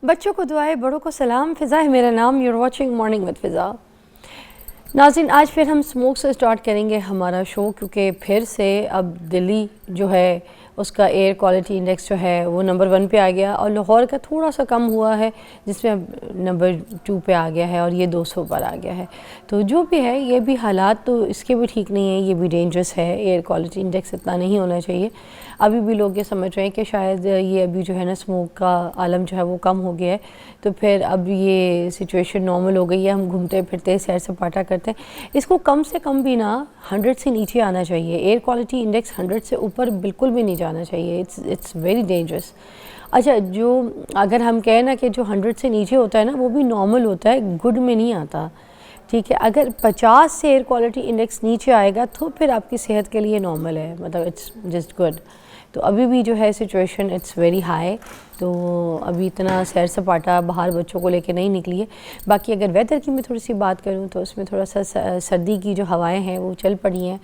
बच्चों को दुआएं, बड़ों को सलाम। फ़िज़ा है मेरा नाम। यूर वॉचिंग मॉर्निंग विद फ़िज़ा। नाज़रीन, आज फिर हम स्मोक से स्टार्ट करेंगे हमारा शो, क्योंकि फिर से अब दिल्ली जो है उसका एयर क्वालिटी इंडेक्स जो है वो नंबर 1 पे आ गया और लाहौर का थोड़ा सा कम हुआ है जिसमें अब नंबर 2 पे आ गया है और ये 200 पर आ गया है। तो जो भी है, ये भी हालात तो इसके भी ठीक नहीं है, ये भी डेंजरस है। एयर क्वालिटी इंडेक्स इतना नहीं होना चाहिए। अभी भी लोग ये समझ रहे हैं कि शायद ये अभी जो है ना स्मोक का आलम जो है वो कम हो गया है, तो फिर अब ये सिचुएशन नॉर्मल हो गई है। हम घूमते फिरते सैर सपाटा करते हैं। इसको कम से कम भी ना 100 से नीचे आना चाहिए। एयर क्वालिटी इंडेक्स 100 से ऊपर बिल्कुल भी नहीं जाना चाहिए। It's very dangerous. अच्छा, जो अगर हम कहें ना कि जो 100 से नीचे होता है ना वो भी नॉर्मल होता है, गुड में नहीं आता। ठीक है, अगर 50 से एयर क्वालिटी इंडेक्स नीचे आएगा तो फिर आपकी सेहत के लिए नॉर्मल है, मतलब इट्स जस्ट गुड। तो अभी भी जो है सिचुएशन इट्स वेरी हाई, तो अभी इतना सैर सपाटा बाहर बच्चों को लेके नहीं निकली है। बाकी अगर वेदर की मैं थोड़ी सी बात करूं तो उसमें थोड़ा सा सर्दी की जो हवाएं हैं वो चल पड़ी हैं,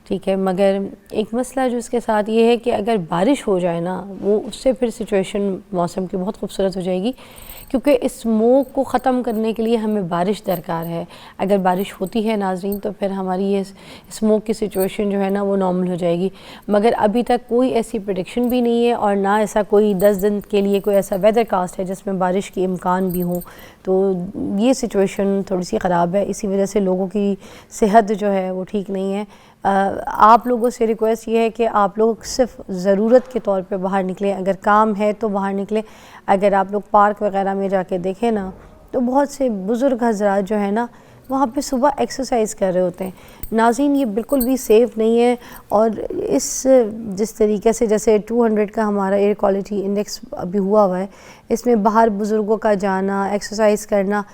ठीक है। मगर एक मसला जो इसके साथ ये है कि अगर बारिश हो जाए ना, वो उससे फिर सिचुएशन मौसम की बहुत खूबसूरत हो जाएगी, क्योंकि इस स्मोक को ख़त्म करने के लिए हमें बारिश दरकार है। अगर बारिश होती है नाजरीन, तो फिर हमारी ये स्मोक की सिचुएशन जो है ना वो नॉर्मल हो जाएगी। मगर अभी तक कोई ऐसी प्रेडिक्शन भी नहीं है और ना ऐसा कोई 10 दिन के लिए कोई ऐसा वेदर कास्ट है जिसमें बारिश की इम्कान भी हो। तो ये सिचुएशन थोड़ी सी ख़राब है, इसी वजह से लोगों की सेहत जो है वो ठीक नहीं है। आप लोगों से रिक्वेस्ट ये है कि आप लोग सिर्फ ज़रूरत के तौर पे बाहर निकलें। अगर काम है तो बाहर निकलें। अगर आप लोग पार्क वगैरह में जाके देखें ना, तो बहुत से बुज़ुर्ग हज़रात जो है ना वहाँ पे सुबह एक्सरसाइज कर रहे होते हैं। नाज़रीन, ये बिल्कुल भी सेफ़ नहीं है। और इस जिस तरीके से जैसे 200 का हमारा एयर क्वालिटी इंडेक्स अभी हुआ है, इसमें बाहर बुज़ुर्गों का जाना, एक्सरसाइज करना,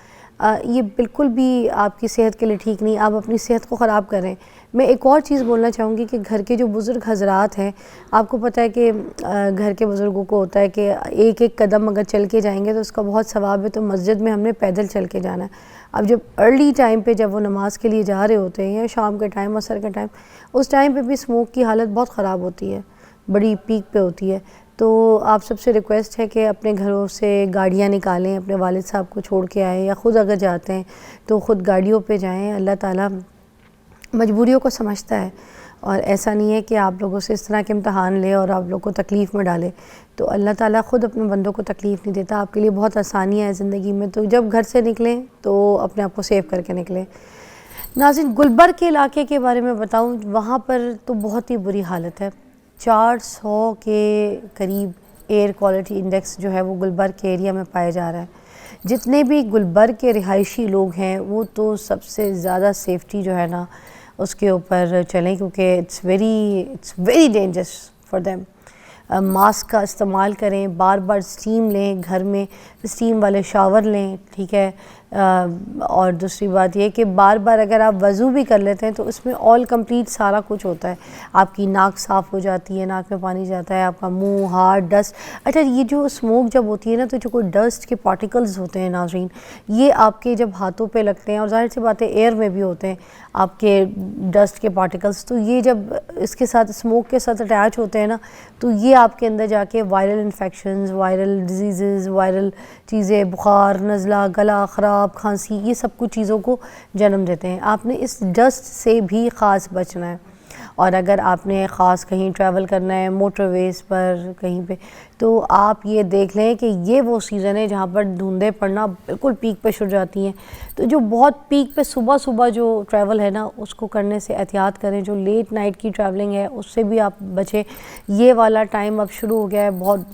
ये बिल्कुल भी आपकी सेहत के लिए ठीक नहीं। आप अपनी सेहत को ख़राब कर रहे हैं। मैं एक और चीज़ बोलना चाहूँगी कि घर के जो बुज़ुर्ग हज़रात हैं, आपको पता है कि घर के बुज़ुर्गों को होता है कि एक एक कदम अगर चल के जाएंगे तो उसका बहुत सवाब है। तो मस्जिद में हमने पैदल चल के जाना है। अब जब अर्ली टाइम पे जब वो नमाज़ के लिए जा रहे होते हैं, या शाम के टाइम, असर के टाइम, उस टाइम पे भी स्मोक की हालत बहुत ख़राब होती है, बड़ी पीक पे होती है। तो आप सबसे रिक्वेस्ट है कि अपने घरों से गाड़ियाँ निकालें, अपने वालिद साहब को छोड़ के आएँ, या ख़ुद अगर जाते हैं तो ख़ुद गाड़ियों पे जाएं। अल्लाह ताला मजबूरियों को समझता है और ऐसा नहीं है कि आप लोगों से इस तरह के इम्तहान ले और आप लोग को तकलीफ़ में डाले। तो अल्लाह ताला ख़ुद अपने बंदों को तकलीफ़ नहीं देता। आपके लिए बहुत आसानियाँ है ज़िंदगी में। तो जब घर से निकलें तो अपने आप को सेव करके निकलें। नाज़रीन, गुलबर्ग के इलाके के बारे में बताऊँ, वहाँ पर तो बहुत ही बुरी हालत है। 400 के करीब एयर क्वालिटी इंडेक्स जो है वो गुलबर्ग के एरिया में पाया जा रहा है। जितने भी गुलबर्ग के रिहायशी लोग हैं वो तो सबसे ज़्यादा सेफ्टी जो है ना उसके ऊपर चलें, क्योंकि it's very dangerous for them. Mask का इस्तेमाल करें, बार बार स्टीम लें, घर में स्टीम वाले शावर लें, ठीक है। और दूसरी बात यह कि बार बार अगर आप वज़ू भी कर लेते हैं तो उसमें ऑल कंप्लीट सारा कुछ होता है। आपकी नाक साफ़ हो जाती है, नाक में पानी जाता है, आपका मुंह, हाथ, डस्ट। अच्छा, ये जो स्मोक जब होती है ना, तो जो कोई डस्ट के पार्टिकल्स होते हैं नाज़रीन, ये आपके जब हाथों पे लगते हैं, और ज़ाहिर सी बात है एयर में भी होते हैं आपके डस्ट के पार्टिकल्स, तो ये जब इसके साथ स्मोक के साथ अटैच होते हैं ना, तो ये आपके अंदर जाके viral infections, viral disease, viral चीज़ें, बुखार, नज़ला, गला ख़राब, खांसी, ये सब कुछ चीज़ों को जन्म देते हैं। आपने इस डस्ट से भी ख़ास बचना है। और अगर आपने ख़ास कहीं ट्रैवल करना है, मोटरवेज़ पर कहीं पे, तो आप ये देख लें कि ये वो सीज़न है जहाँ पर धुंधें पड़ना बिल्कुल पीक पे शुरू जाती हैं। तो जो बहुत पीक पे सुबह सुबह जो ट्रैवल है ना, उसको करने से एहतियात करें। जो लेट नाइट की ट्रैवलिंग है उससे भी आप बचें। ये वाला टाइम अब शुरू हो गया है बहुत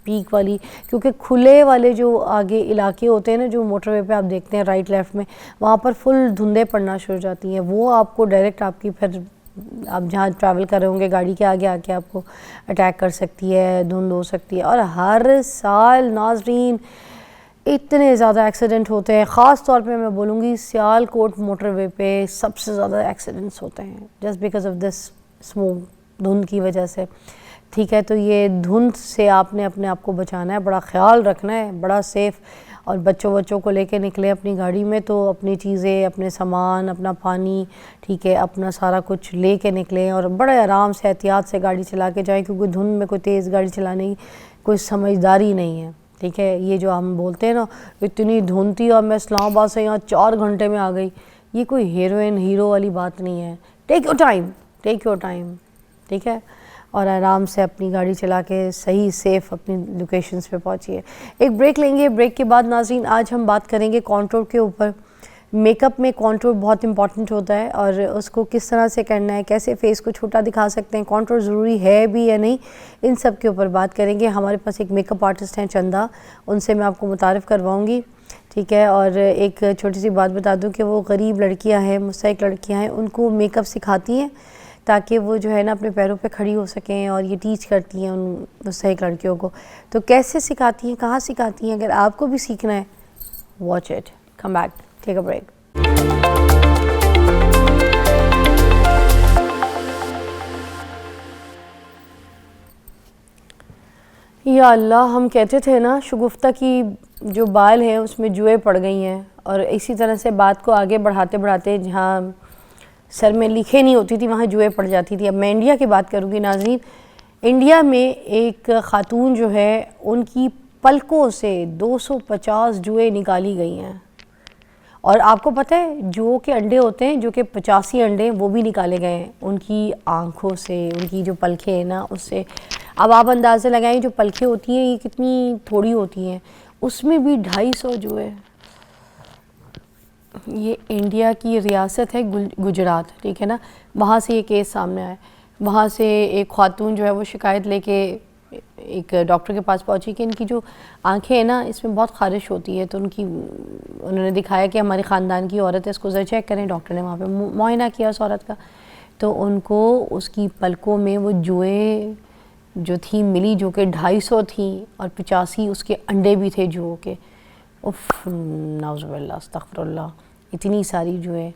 पीक वाली, क्योंकि खुले वाले जो आगे इलाके होते हैं ना, जो मोटरवे पे आप देखते हैं राइट लेफ़्ट में, वहाँ पर फुल धुंधें पड़ना शुरू हो जाती हैं। वो आपको डायरेक्ट आपकी फिर आप जहाँ ट्रैवल कर रहे होंगे गाड़ी के आगे आके आपको अटैक कर सकती है, धुंध हो सकती है। और हर साल नाज़रीन इतने ज़्यादा एक्सीडेंट होते हैं। ख़ास तौर पे मैं बोलूँगी सियालकोट मोटरवे पे सबसे ज़्यादा एक्सीडेंट्स होते हैं just because of this smoke, धुंध की वजह से, ठीक है। तो ये धुंध से आपने अपने आप को बचाना है, बड़ा ख्याल रखना है, बड़ा सेफ़। और बच्चों को लेके निकले अपनी गाड़ी में तो अपनी चीज़ें, अपने सामान, अपना पानी, ठीक है, अपना सारा कुछ ले के निकलें और बड़े आराम से एहतियात से गाड़ी चला के जाएं, क्योंकि धुंध में कोई तेज़ गाड़ी चलाने की कोई समझदारी नहीं है, ठीक है। ये जो हम बोलते हैं ना इतनी धुंध थी और मैं इस्लामाबाद से यहाँ 4 घंटे में आ गई, ये कोई हीरोइन हीरो वाली बात नहीं है। Take your time, take your time, ठीक है, और आराम से अपनी गाड़ी चला के सही सेफ़ अपनी लोकेशंस पे पहुँचिए। एक ब्रेक लेंगे, ब्रेक के बाद नाज़रीन आज हम बात करेंगे कॉन्टूर के ऊपर। मेकअप में कॉन्टूर बहुत इंपॉर्टेंट होता है और उसको किस तरह से करना है, कैसे फेस को छोटा दिखा सकते हैं, कॉन्टूर ज़रूरी है भी या नहीं, इन सब के ऊपर बात करेंगे। हमारे पास एक मेकअप आर्टिस्ट हैं चंदा, उनसे मैं आपको मुतारिफ़ करवाऊँगी, ठीक है। और एक छोटी सी बात बता दूं कि वो गरीब लड़कियां हैं, मुस्तहिक लड़कियां हैं, उनको मेकअप सिखाती हैं ताकि वो जो है ना अपने पैरों पे खड़ी हो सकें, और ये टीच करती हैं उन मुस्तहिक लड़कियों को। तो कैसे सिखाती हैं, कहाँ सिखाती हैं, अगर आपको भी सीखना है, watch it, come back, take a break. या अल्लाह, हम कहते थे ना शगुफ्ता की जो बाल हैं उसमें जुएँ पड़ गई हैं, और इसी तरह से बात को आगे बढ़ाते बढ़ाते जहाँ सर में लिखे नहीं होती थी वहाँ जुएँ पड़ जाती थी। अब मैं इंडिया की बात करूँगी नाज़रीन। इंडिया में एक ख़ातून जो है उनकी पलकों से 250 जुएँ निकाली गई हैं, और आपको पता है जुओं के अंडे होते हैं जो कि 85 अंडे वो भी निकाले गए हैं उनकी आँखों से, उनकी जो पलकें हैं ना उससे। अब आप अंदाज़ा लगाएं जो पलकें होती हैं ये कितनी थोड़ी होती हैं, उसमें भी 250 जुए। ये इंडिया की रियासत है गुजरात, ठीक है ना, वहाँ से ये केस सामने आया। वहाँ से एक खातून जो है वो शिकायत लेके एक डॉक्टर के पास पहुँची कि इनकी जो आंखें हैं ना इसमें बहुत ख़ारिश होती है। तो उन्होंने दिखाया कि हमारे ख़ानदान की औरत है, इसको ज़रा चेक करें। डॉक्टर ने वहाँ पे मुआयना किया उस औरत का, तो उनको उसकी पलकों में वो जुएँ जो थी मिली, जो कि 250 थी, और 85 उसके अंडे भी थे जुओं के। उफ़, नाउज़ुबिल्लाह, अस्तग़फ़िरुल्लाह, इतनी सारी जुएँ।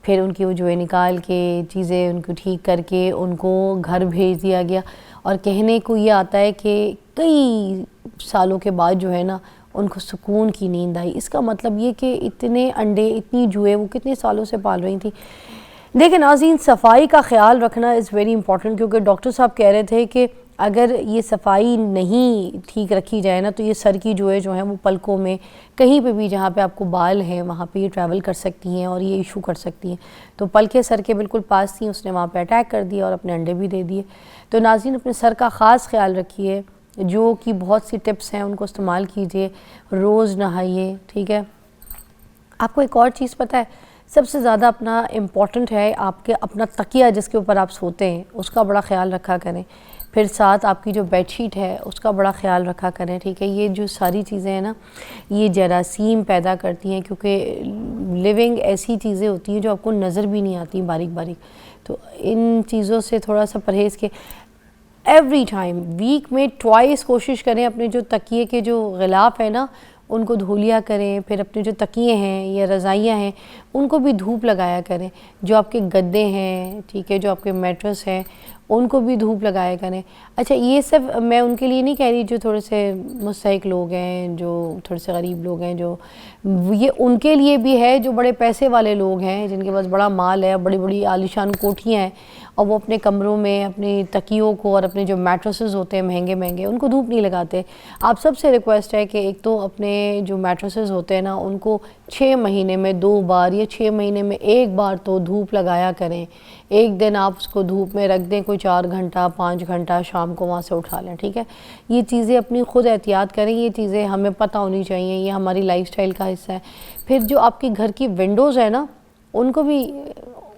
फिर उनकी वो जुएँ निकाल के चीज़ें उनको ठीक करके उनको घर भेज दिया गया। और कहने को ये आता है कि कई सालों के बाद जो है ना उनको सुकून की नींद आई। इसका मतलब ये कि इतने अंडे, इतनी जुएँ वो कितने सालों से पाल रही थी। देखिए नाज़रीन, सफाई का ख्याल रखना इज़ वेरी इंपॉर्टेंट, क्योंकि डॉक्टर साहब कह रहे थे कि अगर ये सफाई नहीं ठीक रखी जाए ना तो ये सर की जुएँ जो हैं वो पलकों में कहीं पे भी जहाँ पे आपको बाल हैं वहाँ पे ये ट्रैवल कर सकती हैं और ये इशू कर सकती हैं। तो पलकें सर के बिल्कुल पास थी, उसने वहाँ पे अटैक कर दिया और अपने अंडे भी दे दिए। तो नाज़रीन अपने सर का ख़ास ख्याल रखिए, जो कि बहुत सी टिप्स हैं उनको इस्तेमाल कीजिए, रोज़ नहाइए, ठीक है। आपको एक और चीज़ पता है, सबसे ज़्यादा अपना इम्पॉर्टेंट है आपके अपना तकिया जिसके ऊपर आप सोते हैं उसका बड़ा ख्याल रखा करें। फिर साथ आपकी जो बेडशीट है उसका बड़ा ख्याल रखा करें, ठीक है। ये जो सारी चीज़ें हैं ना ये जरासीम पैदा करती हैं, क्योंकि लिविंग ऐसी चीज़ें होती हैं जो आपको नज़र भी नहीं आती बारीक बारीक। तो इन चीज़ों से थोड़ा सा परहेज़ के एवरी टाइम वीक में ट्वाइस कोशिश करें अपने जो तकिए के जो गिलाफ़ है ना उनको धो लिया करें। फिर अपने जो तकिए हैं या रज़ाइयाँ हैं उनको भी धूप लगाया करें। जो आपके गद्दे हैं, ठीक है, जो आपके मैट्रेस हैं उनको भी धूप लगाया करें। अच्छा, ये सब मैं उनके लिए नहीं कह रही जो थोड़े से मुस्तहिक लोग हैं, जो थोड़े से गरीब लोग हैं, जो ये उनके लिए भी है जो बड़े पैसे वाले लोग हैं जिनके पास बड़ा माल है, बड़ी बड़ी आलीशान कोठियाँ हैं, और वो अपने कमरों में अपनी तकियों को और अपने जो मैट्रेसेस होते हैं महंगे महंगे उनको धूप नहीं लगाते। आप सबसे रिक्वेस्ट है कि एक तो अपने जो मैट्रेसेस होते हैं ना उनको 6 महीने में 2 बार या 6 महीने में 1 बार तो धूप लगाया करें। एक दिन आप उसको धूप में रख दें, कोई 4 घंटा 5 घंटा, शाम को वहाँ से उठा लें, ठीक है। ये चीज़ें अपनी ख़ुद एहतियात करें, ये चीज़ें हमें पता होनी चाहिए, ये हमारी लाइफस्टाइल का हिस्सा है। फिर जो आपकी घर की विंडोज़ है ना उनको भी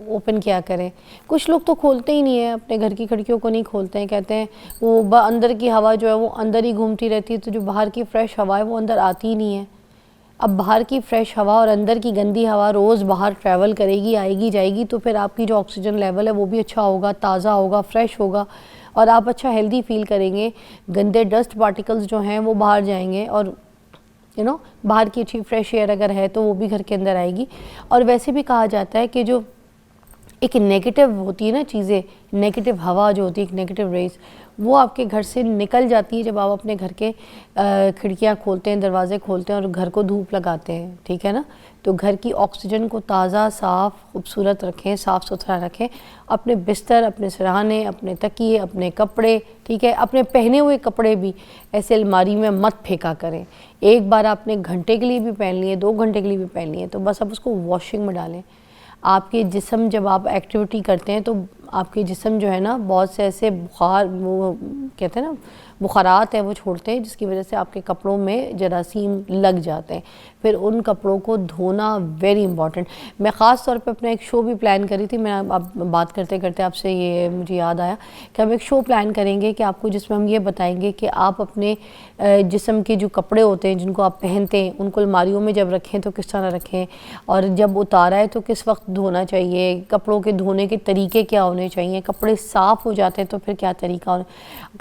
ओपन किया करें। कुछ लोग तो खोलते ही नहीं है, अपने घर की खिड़कियों को नहीं खोलते हैं, कहते हैं वो अंदर की हवा जो है वो अंदर ही घूमती रहती है, तो जो बाहर की फ़्रेश हवा है वो अंदर आती ही नहीं है। अब बाहर की फ़्रेश हवा और अंदर की गंदी हवा रोज़ बाहर ट्रैवल करेगी, आएगी जाएगी, तो फिर आपकी जो ऑक्सीजन लेवल है वो भी अच्छा होगा, ताज़ा होगा, फ्रेश होगा, और आप अच्छा हेल्दी फील करेंगे। गंदे डस्ट पार्टिकल्स जो हैं वो बाहर जाएंगे, और बाहर की अच्छी फ्रेश एयर अगर है तो वो भी घर के अंदर आएगी। और वैसे भी कहा जाता है कि जो एक नेगेटिव होती है ना चीज़ें, नेगेटिव हवा जो होती है, एक नेगेटिव रेस, वो आपके घर से निकल जाती है जब आप अपने घर के खिड़कियाँ खोलते हैं, दरवाजे खोलते हैं और घर को धूप लगाते हैं, ठीक है ना। तो घर की ऑक्सीजन को ताज़ा, साफ़, खूबसूरत रखें, साफ़ सुथरा रखें। अपने बिस्तर, अपने सिरहाने, अपने तकिए, अपने कपड़े, ठीक है, अपने पहने हुए कपड़े भी ऐसे अलमारी में मत फेंका करें। एक बार आपने घंटे के लिए भी पहन लिए, 2 घंटे के लिए भी पहन लिए, तो बस आप उसको वॉशिंग में डालें। आपके जिस्म, जब आप एक्टिविटी करते हैं तो आपके जिस्म जो है ना, बहुत से ऐसे बुखार, वो कहते हैं ना, बुखारात है वो छोड़ते हैं, जिसकी वजह से आपके कपड़ों में जरासीम लग जाते हैं। फिर उन कपड़ों को धोना वेरी इंपॉर्टेंट। मैं ख़ास तौर पे अपना एक शो भी प्लान करी थी। मैं अब बात करते करते आपसे ये मुझे याद आया कि हम एक शो प्लान करेंगे कि आपको, जिसमें हम ये बताएंगे कि आप अपने जिस्म के जो कपड़े होते हैं जिनको आप पहनते हैं, उनको अलमारियों में जब रखें तो किस तरह रखें, और जब उतारा है तो किस वक्त धोना चाहिए, कपड़ों के धोने के तरीके क्या होने चाहिए, कपड़े साफ़ हो जाते हैं तो फिर क्या तरीका होना,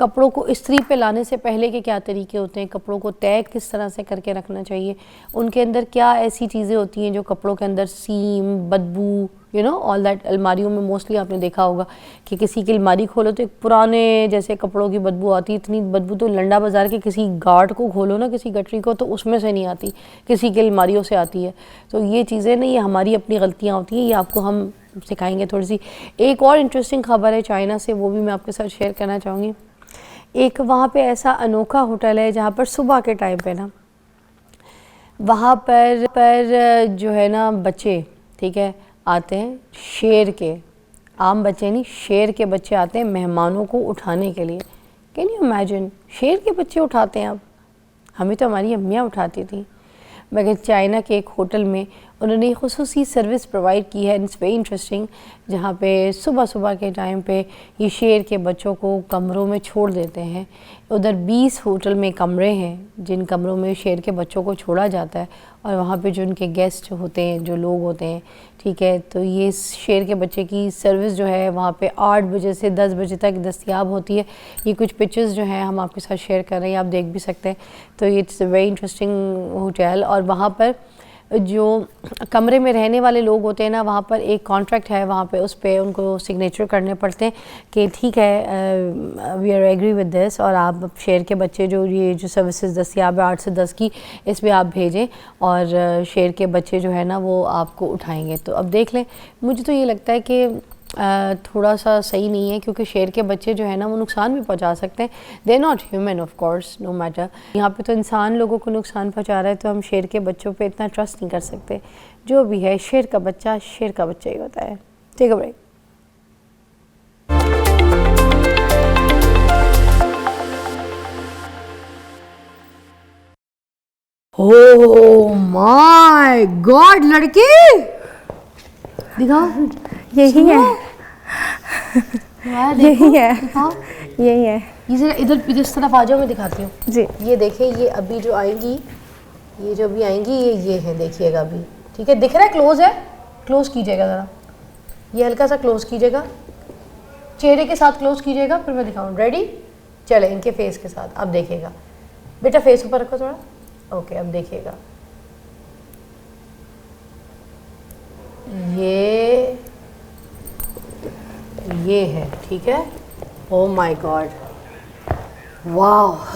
कपड़ों को इस्त्री पे लाने से पहले के क्या तरीके होते हैं, कपड़ों को तय किस तरह से करके रखना चाहिए, उनके अंदर क्या ऐसी चीज़ें होती हैं जो कपड़ों के अंदर सीम, बदबू, यू नो ऑल दैट। अलमारियों में मोस्टली आपने देखा होगा कि किसी की अलमारी खोलो तो एक पुराने जैसे कपड़ों की बदबू आती है। इतनी बदबू तो लंडा बाज़ार के किसी गार्ड को खोलो ना, किसी गटरी को, तो उसमें से नहीं आती, किसी की अलमारियों से आती है। तो ये चीज़ें नहीं, ये हमारी अपनी गलतियाँ होती हैं, ये आपको हम सिखाएंगे थोड़ी सी। एक और इंटरेस्टिंग खबर है चाइना से, वो भी मैं आपके साथ शेयर करना चाहूँगी। एक वहाँ पे ऐसा अनोखा होटल है जहाँ पर सुबह के टाइम पे ना, वहाँ पर जो है ना बच्चे, ठीक है, आते हैं, शेर के, आम बच्चे नहीं, शेर के बच्चे आते हैं मेहमानों को उठाने के लिए। कैन यू इमेजिन, शेर के बच्चे उठाते हैं। अब हमें तो हमारी अम्मियाँ उठाती थी, मगर चाइना के एक होटल में उन्होंने खुसूसी सर्विस प्रोवाइड की है, इट्स वेरी इंटरेस्टिंग, जहाँ पे सुबह सुबह के टाइम पे ये शेर के बच्चों को कमरों में छोड़ देते हैं। उधर 20 होटल में कमरे हैं जिन कमरों में शेर के बच्चों को छोड़ा जाता है, और वहाँ पे जो उनके गेस्ट होते हैं, जो लोग होते हैं, ठीक है, तो ये शेर के बच्चे की सर्विस जो है वहाँ पे 8 बजे से 10 बजे तक दस्तयाब होती है। ये कुछ पिक्चर्स जो हैं हम आपके साथ शेयर कर रहे हैं, आप देख भी सकते हैं। तो ये इट्स वेरी इंटरेस्टिंग होटल। और वहाँ पर जो कमरे में रहने वाले लोग होते हैं ना, वहाँ पर एक कॉन्ट्रैक्ट है, वहाँ पे उस पर उनको सिग्नेचर करने पड़ते हैं कि ठीक है, we are agree with this, और आप शेर के बच्चे जो ये जो सर्विसेज दस्तियाब है 8 से 10 की, इस पर आप भेजें, और शेर के बच्चे जो है ना वो आपको उठाएंगे। तो अब देख लें, मुझे तो ये लगता है कि थोड़ा सा सही नहीं है, क्योंकि शेर के बच्चे जो है ना वो नुकसान भी पहुंचा सकते हैं। They are not human of course, no matter. यहाँ पे तो इंसान लोगों को नुकसान पहुंचा रहा है, तो हम शेर के बच्चों पे इतना ट्रस्ट नहीं कर सकते। जो भी है, शेर का बच्चा ही होता है। Take a break. Oh my god, लड़की दिखाओ, यही है, यही है, हाँ यही है। ये जरा इधर इस तरफ आ जाओ, मैं दिखाती हूँ जी। ये देखें, ये अभी जो आएंगी, ये जो अभी आएंगी, ये है, देखिएगा अभी, ठीक है, दिख रहा है, क्लोज है, क्लोज कीजिएगा ज़रा, ये हल्का सा क्लोज कीजिएगा, चेहरे के साथ क्लोज कीजिएगा, फिर मैं दिखाऊँ। रेडी, चले, इनके फेस के साथ आप देखिएगा। बेटा फेस ऊपर रखो थोड़ा, ओके, अब देखिएगा, ये है, ठीक है। ओह माय गॉड, वाह।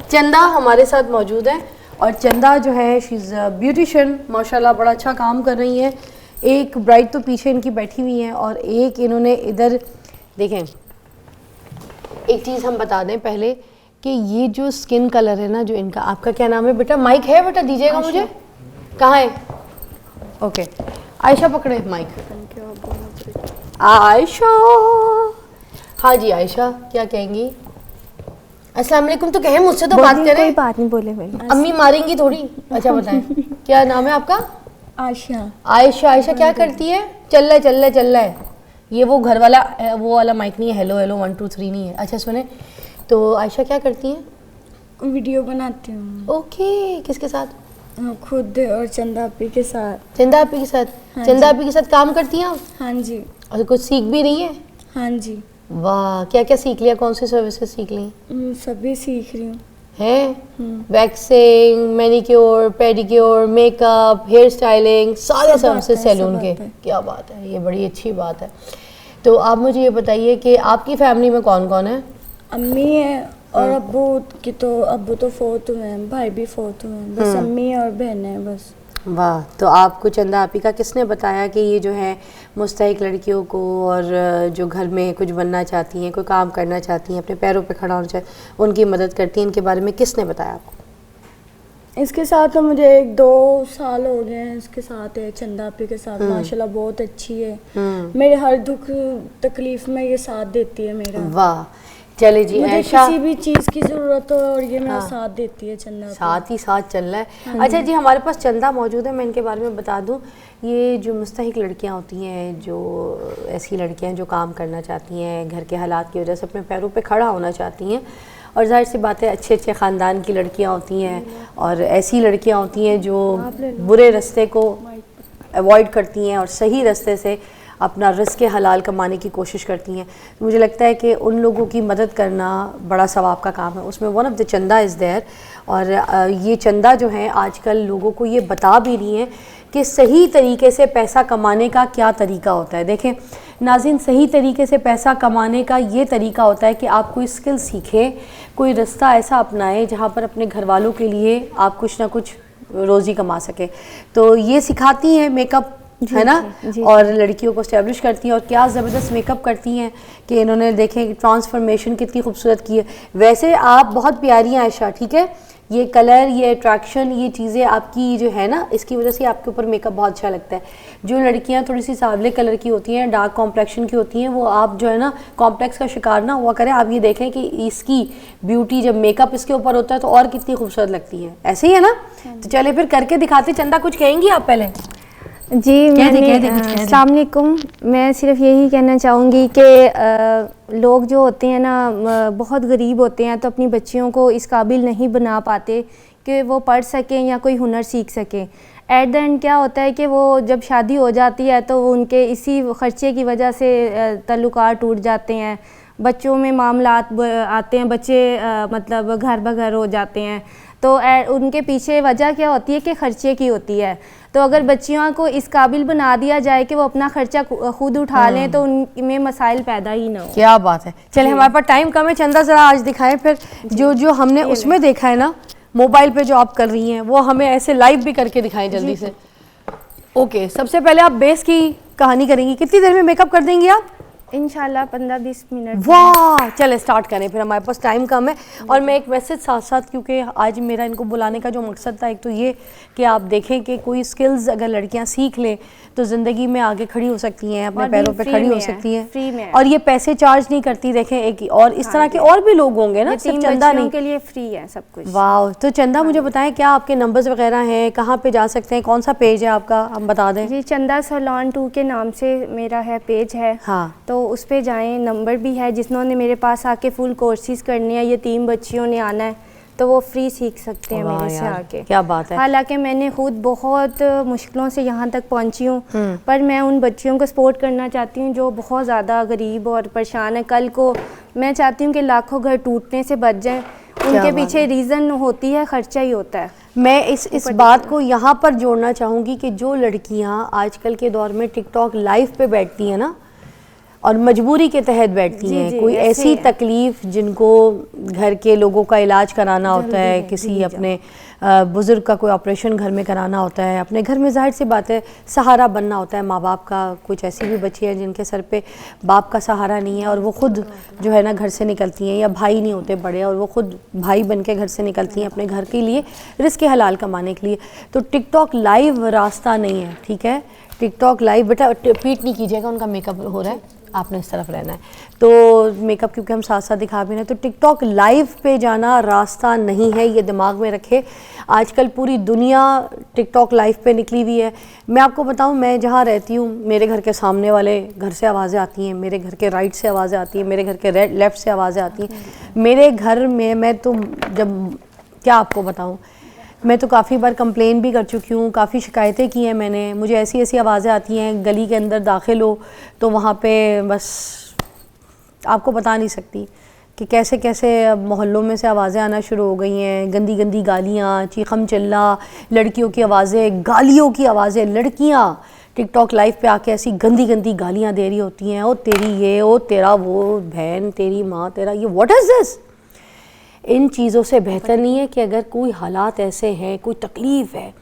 चंदा हमारे साथ मौजूद है, और चंदा जो है शी इज़ ब्यूटिशियन, माशाल्लाह बड़ा अच्छा काम कर रही हैं। एक ब्राइड तो पीछे इनकी बैठी हुई हैं, और एक इन्होंने इधर देखें। एक चीज़ हम बता दें पहले कि ये जो स्किन कलर है ना जो इनका, आपका क्या नाम है बेटा? माइक है बेटा, दीजिएगा मुझे, कहाँ है? ओके, आयशा पकड़े माइक। आयशा, हाँ जी आयशा, क्या कहेंगी? अस्सलाम वालेकुम तो कहें, मुझसे तो बात करें। कोई बात नहीं, बोले मैंने, अम्मी मारेंगी थोड़ी। अच्छा बताएं, क्या नाम है आपका? आयशा। आयशा, आयशा क्या करती है? चल रहा है। ये वो घर वाला, वो वाला माइक नहीं है, हेलो 1 2 3 नहीं है। अच्छा सुने, तो आयशा क्या करती हैं? वीडियो बनाती हूँ। ओके, किसके साथ? खुद और चंदा आपी के साथ। चंदा आपी के साथ? हाँ, चंदा आपी के साथ काम करती हैं आप? हाँ जी। और कुछ सीख भी रही है? हाँ जी। वाह, क्या क्या सीख लिया? कौन सी सर्विसेज सीख ली? सभी सीख रही हूँ। हैं? Waxing, manicure, pedicure, makeup, hair styling, सारे सर्विसेज सैलून के। क्या बात है, ये बड़ी अच्छी बात है। तो आप मुझे ये बताइए कि आपकी फैमिली में कौन कौन है? अम्मी है और अब्बू तो फोर्थ हुए हैं, भाई भी फोर्थ हुए हैं, बस अम्मी और बहन है बस। वाह, तो आपको चंदा आपी का किसने बताया कि ये जो है मुस्तहिक लड़कियों को और जो घर में कुछ बनना चाहती हैं, कोई काम करना चाहती हैं, अपने पैरों पे खड़ा होना चाहती, उनकी मदद करती हैं, इनके बारे में किसने बताया आपको? इसके साथ तो मुझे 1-2 साल हो गए हैं, इसके साथ है चंदा आपी के साथ, माशाल्लाह बहुत अच्छी है, मेरे हर दुख तकलीफ में ये साथ देती है मेरा। वाह, चले जी। मुझे ऐशा, किसी भी चीज़ की ज़रूरत हो और ये मेरा साथ देती है चंदा आपी। साथ ही साथ चल रहा है। अच्छा जी, हमारे पास चंदा मौजूद है, मैं इनके बारे में बता दूं, ये जो मुस्तहिक लड़कियां होती हैं, जो ऐसी लड़कियां जो काम करना चाहती हैं, घर के हालात की वजह से अपने पैरों पे खड़ा होना चाहती हैं, और जाहिर सी बात है अच्छे अच्छे ख़ानदान की लड़कियां होती हैं, और ऐसी लड़कियां होती हैं जो बुरे रास्ते को अवॉइड करती हैं और सही रास्ते से अपना रिस्क हलाल कमाने की कोशिश करती हैं। तो मुझे लगता है कि उन लोगों की मदद करना बड़ा सवाब का काम है, उसमें वन ऑफ द चंदा इज़ देयर। और ये चंदा जो है आजकल लोगों को ये बता भी रही हैं कि सही तरीके से पैसा कमाने का क्या तरीका होता है। देखें नाज़रीन, सही तरीके से पैसा कमाने का ये तरीका होता है कि आप कोई स्किल सीखें, कोई रास्ता ऐसा अपनाएं जहाँ पर अपने घर वालों के लिए आप कुछ ना कुछ रोज़ी कमा सकें। तो ये सिखाती हैं मेकअप, है ना, और लड़कियों को स्टैब्लिश करती हैं, और क्या ज़बरदस्त मेकअप करती हैं कि इन्होंने देखें ट्रांसफॉर्मेशन कितनी खूबसूरत की है। वैसे आप बहुत प्यारी हैं आयशा, ठीक है, ये कलर, ये अट्रैक्शन, ये चीज़ें आपकी जो है ना, इसकी वजह से आपके ऊपर मेकअप बहुत अच्छा लगता है। जो लड़कियां थोड़ी सी सांवले कलर की होती हैं, डार्क कॉम्प्लेक्शन की होती हैं, वो आप जो है ना कॉम्प्लेक्स का शिकार ना हुआ करें। आप ये देखें कि इसकी ब्यूटी जब मेकअप इसके ऊपर होता है तो और कितनी खूबसूरत लगती है, ऐसे ही है ना। तो चले फिर करके दिखाते। चंदा कुछ कहेंगी आप पहले? जी, अस्सलाम वालेकुम। मैं सिर्फ यही कहना चाहूँगी कि लोग जो होते हैं ना बहुत गरीब होते हैं, तो अपनी बच्चियों को इस काबिल नहीं बना पाते कि वो पढ़ सकें या कोई हुनर सीख सकें। एट द एंड क्या होता है कि वो जब शादी हो जाती है तो वो उनके इसी ख़र्चे की वजह से ताल्लुकात टूट जाते हैं, बच्चों में मामलात आते हैं, बच्चे मतलब घर ब घर हो जाते हैं। तो उनके पीछे वजह क्या होती है कि ख़र्चे की होती है। तो अगर बच्चियों को इस काबिल बना दिया जाए कि वो अपना खर्चा खुद उठा लें तो उनमें मसाइल पैदा ही ना हो। क्या बात है। चले, हमारे पास टाइम कम है, चंदा ज़रा आज दिखाएं फिर जो जो हमने उसमें देखा है ना मोबाइल पे जो आप कर रही हैं, वो हमें ऐसे लाइव भी करके दिखाएं जल्दी से। ओके, सबसे पहले आप बेस की कहानी करेंगी, कितनी देर में मेकअप कर देंगी आप? इंशाल्लाह 15-20 मिनट। वाह, चले स्टार्ट करें फिर, हमारे पास टाइम कम है। और मैं एक मैसेज साथ साथ, क्योंकि आज मेरा इनको बुलाने का जो मकसद था, एक तो ये कि आप देखें कि कोई स्किल्स अगर लड़कियां सीख लें तो ज़िंदगी में आगे खड़ी हो सकती हैं, अपने पैरों पे खड़ी हो सकती हैं, फ्री में। और ये पैसे चार्ज नहीं करती। देखें एक और इस तरह के और भी लोग होंगे ना, सिर्फ चंदा नहीं, के लिए फ्री है सब कुछ। वाह। तो चंदा मुझे बताएं, क्या आपके नंबर्स वगैरह हैं, कहाँ पे जा सकते हैं, कौन सा पेज है आपका, हम बता दें। जी, चंदा सैलून 2 के नाम से मेरा है पेज है। हाँ, तो उस पे जाएं, नंबर भी है। जिन्होंने मेरे पास आके फुल कोर्सेज करनी है, ये 3 बच्चियों ने आना है, तो वो फ्री सीख सकते हैं मेरे से आके। क्या बात है। हालांकि मैंने खुद बहुत मुश्किलों से यहाँ तक पहुँची हूँ, पर मैं उन बच्चियों को सपोर्ट करना चाहती हूँ जो बहुत ज़्यादा गरीब और परेशान है। कल को मैं चाहती हूँ कि लाखों घर टूटने से बच जाएं। उनके पीछे रीज़न होती है, खर्चा ही होता है। मैं इस बात को यहाँ पर जोड़ना चाहूँगी कि जो लड़कियाँ आजकल के दौर में टिकटॉक लाइव पे बैठती हैं ना, और मजबूरी के तहत बैठती हैं, कोई ऐसी तकलीफ़ जिनको घर के लोगों का इलाज कराना होता है, किसी अपने बुज़ुर्ग का कोई ऑपरेशन घर में कराना होता है, अपने घर में जाहिर सी बात है सहारा बनना होता है माँ बाप का। कुछ ऐसी भी बच्ची हैं जिनके सर पे बाप का सहारा नहीं है और वो ख़ुद जो है ना घर से निकलती हैं, या भाई नहीं होते बड़े और वो ख़ुद भाई बन के घर से निकलती हैं अपने घर के लिए, रिस्क हलाल कमाने के लिए। तो टिकटॉक लाइव रास्ता नहीं है, ठीक है। टिकटॉक लाइव, बेटा पीट नहीं कीजिएगा, उनका मेकअप हो रहा है, आपने इस तरफ रहना है। तो मेकअप क्योंकि हम साथ साथ दिखा भी रहे हैं, तो टिकटॉक लाइव पे जाना रास्ता नहीं है, ये दिमाग में रखे। आजकल पूरी दुनिया टिकटॉक लाइव पे निकली हुई है। मैं आपको बताऊं, मैं जहाँ रहती हूँ, मेरे घर के सामने वाले घर से आवाज़ें आती हैं, मेरे घर के राइट से आवाज़ें आती हैं, मेरे घर के लेफ़्ट से आवाज़ें आती हैं। मेरे घर में मैं तो जब क्या आपको बताऊँ, मैं तो काफ़ी बार कंप्लेन भी कर चुकी हूँ, काफ़ी शिकायतें की हैं मैंने। मुझे ऐसी ऐसी आवाज़ें आती हैं, गली के अंदर दाखिल हो तो वहाँ पे बस आपको बता नहीं सकती कि कैसे कैसे अब मोहल्लों में से आवाज़ें आना शुरू हो गई हैं, गंदी गंदी गालियाँ, चीखम चिल्ला, लड़कियों की आवाज़ें, गालियों की आवाज़ें, लड़कियाँ टिकटॉक लाइव पे आके ऐसी गंदी गंदी गालियाँ दे रही होती हैं, ओ तेरी ये, ओ तेरा वो, बहन तेरी माँ तेरा ये, व्हाट इज़ दिस। इन चीज़ों से बेहतर नहीं है कि अगर कोई हालात ऐसे हैं, कोई तकलीफ़ है,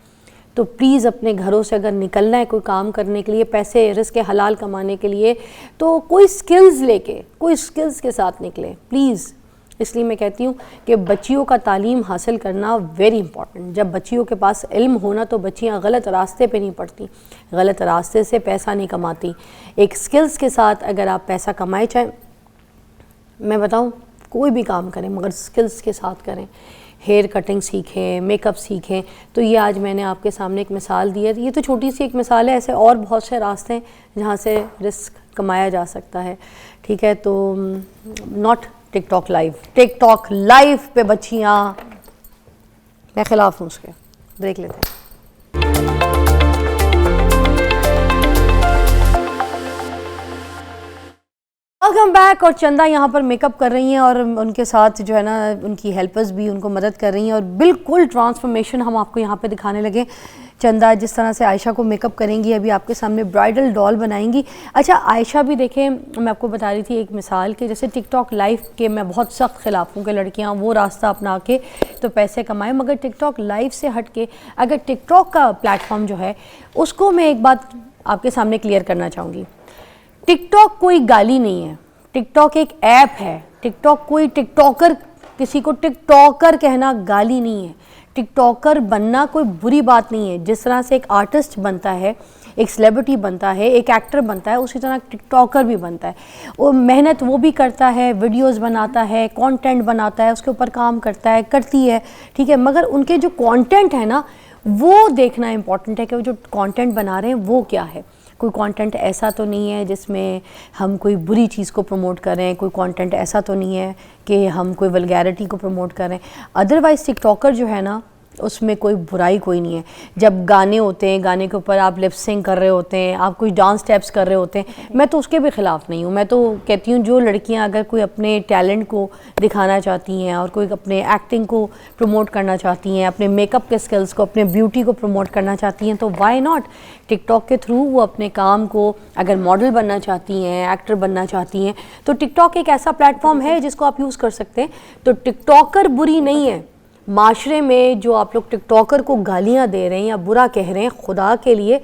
तो प्लीज़ अपने घरों से अगर निकलना है कोई काम करने के लिए, पैसे रिस्क हलाल कमाने के लिए, तो कोई स्किल्स लेके, कोई स्किल्स के साथ निकले प्लीज़। इसलिए मैं कहती हूँ कि बच्चियों का तालीम हासिल करना वेरी इंपॉर्टेंट। जब बच्चियों के पास इल्म होना तो बच्चियाँ गलत रास्ते पे नहीं पड़ती, गलत रास्ते से पैसा नहीं कमाती। एक स्किल्स के साथ अगर आप पैसा कमाए, चाहे मैं बताऊँ कोई भी काम करें मगर स्किल्स के साथ करें, हेयर कटिंग सीखें, मेकअप सीखें। तो ये आज मैंने आपके सामने एक मिसाल दी है, ये तो छोटी सी एक मिसाल है, ऐसे और बहुत से रास्ते हैं जहाँ से रिस्क कमाया जा सकता है। ठीक है, तो not TikTok live, TikTok live पे बच्चियाँ, मैं ख़िलाफ़ हूँ उसके। देख लेते हैं। Welcome back. और चंदा यहाँ पर मेकअप कर रही हैं और उनके साथ जो है ना उनकी हेल्पर्स भी उनको मदद कर रही हैं और बिल्कुल ट्रांसफॉर्मेशन हम आपको यहाँ पे दिखाने लगे। चंदा जिस तरह से आयशा को मेकअप करेंगी, अभी आपके सामने ब्राइडल डॉल बनाएंगी। अच्छा, आयशा भी देखें, मैं आपको बता रही थी एक मिसाल कि जैसे टिकटॉक लाइव के मैं बहुत सख्त ख़िलाफ़ हूँ कि लड़कियाँ वो रास्ता अपना के तो पैसे कमाएँ, मगर टिकटॉक लाइव से हट के अगर टिकटॉक का प्लेटफॉर्म जो है उसको मैं एक बात आपके सामने क्लियर करना चाहूँगी। टिकटॉक कोई गाली नहीं है, टिकटॉक एक ऐप है। टिकटॉक कोई टिकटॉकर, किसी को टिकटॉकर कहना गाली नहीं है। टिकटॉकर बनना कोई बुरी बात नहीं है। जिस तरह से एक आर्टिस्ट बनता है, एक सेलिब्रिटी बनता है, एक एक्टर बनता है, उसी तरह टिकटॉकर भी बनता है। वो मेहनत वो भी करता है, वीडियोस बनाता है, कंटेंट बनाता है, उसके ऊपर काम करता है, करती है, ठीक है, मगर उनके जो कंटेंट है ना वो देखना इम्पॉर्टेंट है कि वो जो कंटेंट बना रहे हैं वो क्या है। कोई कंटेंट ऐसा तो नहीं है जिसमें हम कोई बुरी चीज़ को प्रमोट करें, कोई कंटेंट ऐसा तो नहीं है कि हम कोई वल्गैरिटी को प्रमोट करें। अदरवाइज़ टिकटॉकर जो है ना उसमें कोई बुराई कोई नहीं है। जब गाने होते हैं, गाने के ऊपर आप लिप सिंक कर रहे होते हैं, आप कोई डांस स्टेप्स कर रहे होते हैं, मैं तो उसके भी ख़िलाफ़ नहीं हूँ। मैं तो कहती हूँ जो लड़कियाँ अगर कोई अपने टैलेंट को दिखाना चाहती हैं और कोई अपने एक्टिंग को प्रमोट करना चाहती हैं, अपने मेकअप के स्किल्स को, अपने ब्यूटी को प्रमोट करना चाहती हैं, तो वाई नॉट। टिकटॉक के थ्रू वो अपने काम को, अगर मॉडल बनना चाहती हैं, एक्टर बनना चाहती हैं, तो टिकटॉक एक ऐसा प्लेटफॉर्म है जिसको आप यूज़ कर सकते हैं। तो टिकटॉकर बुरी नहीं है। माशरे में जो आप लोग टिकटॉकर को गालियां दे रहे हैं या बुरा कह रहे हैं, खुदा के लिए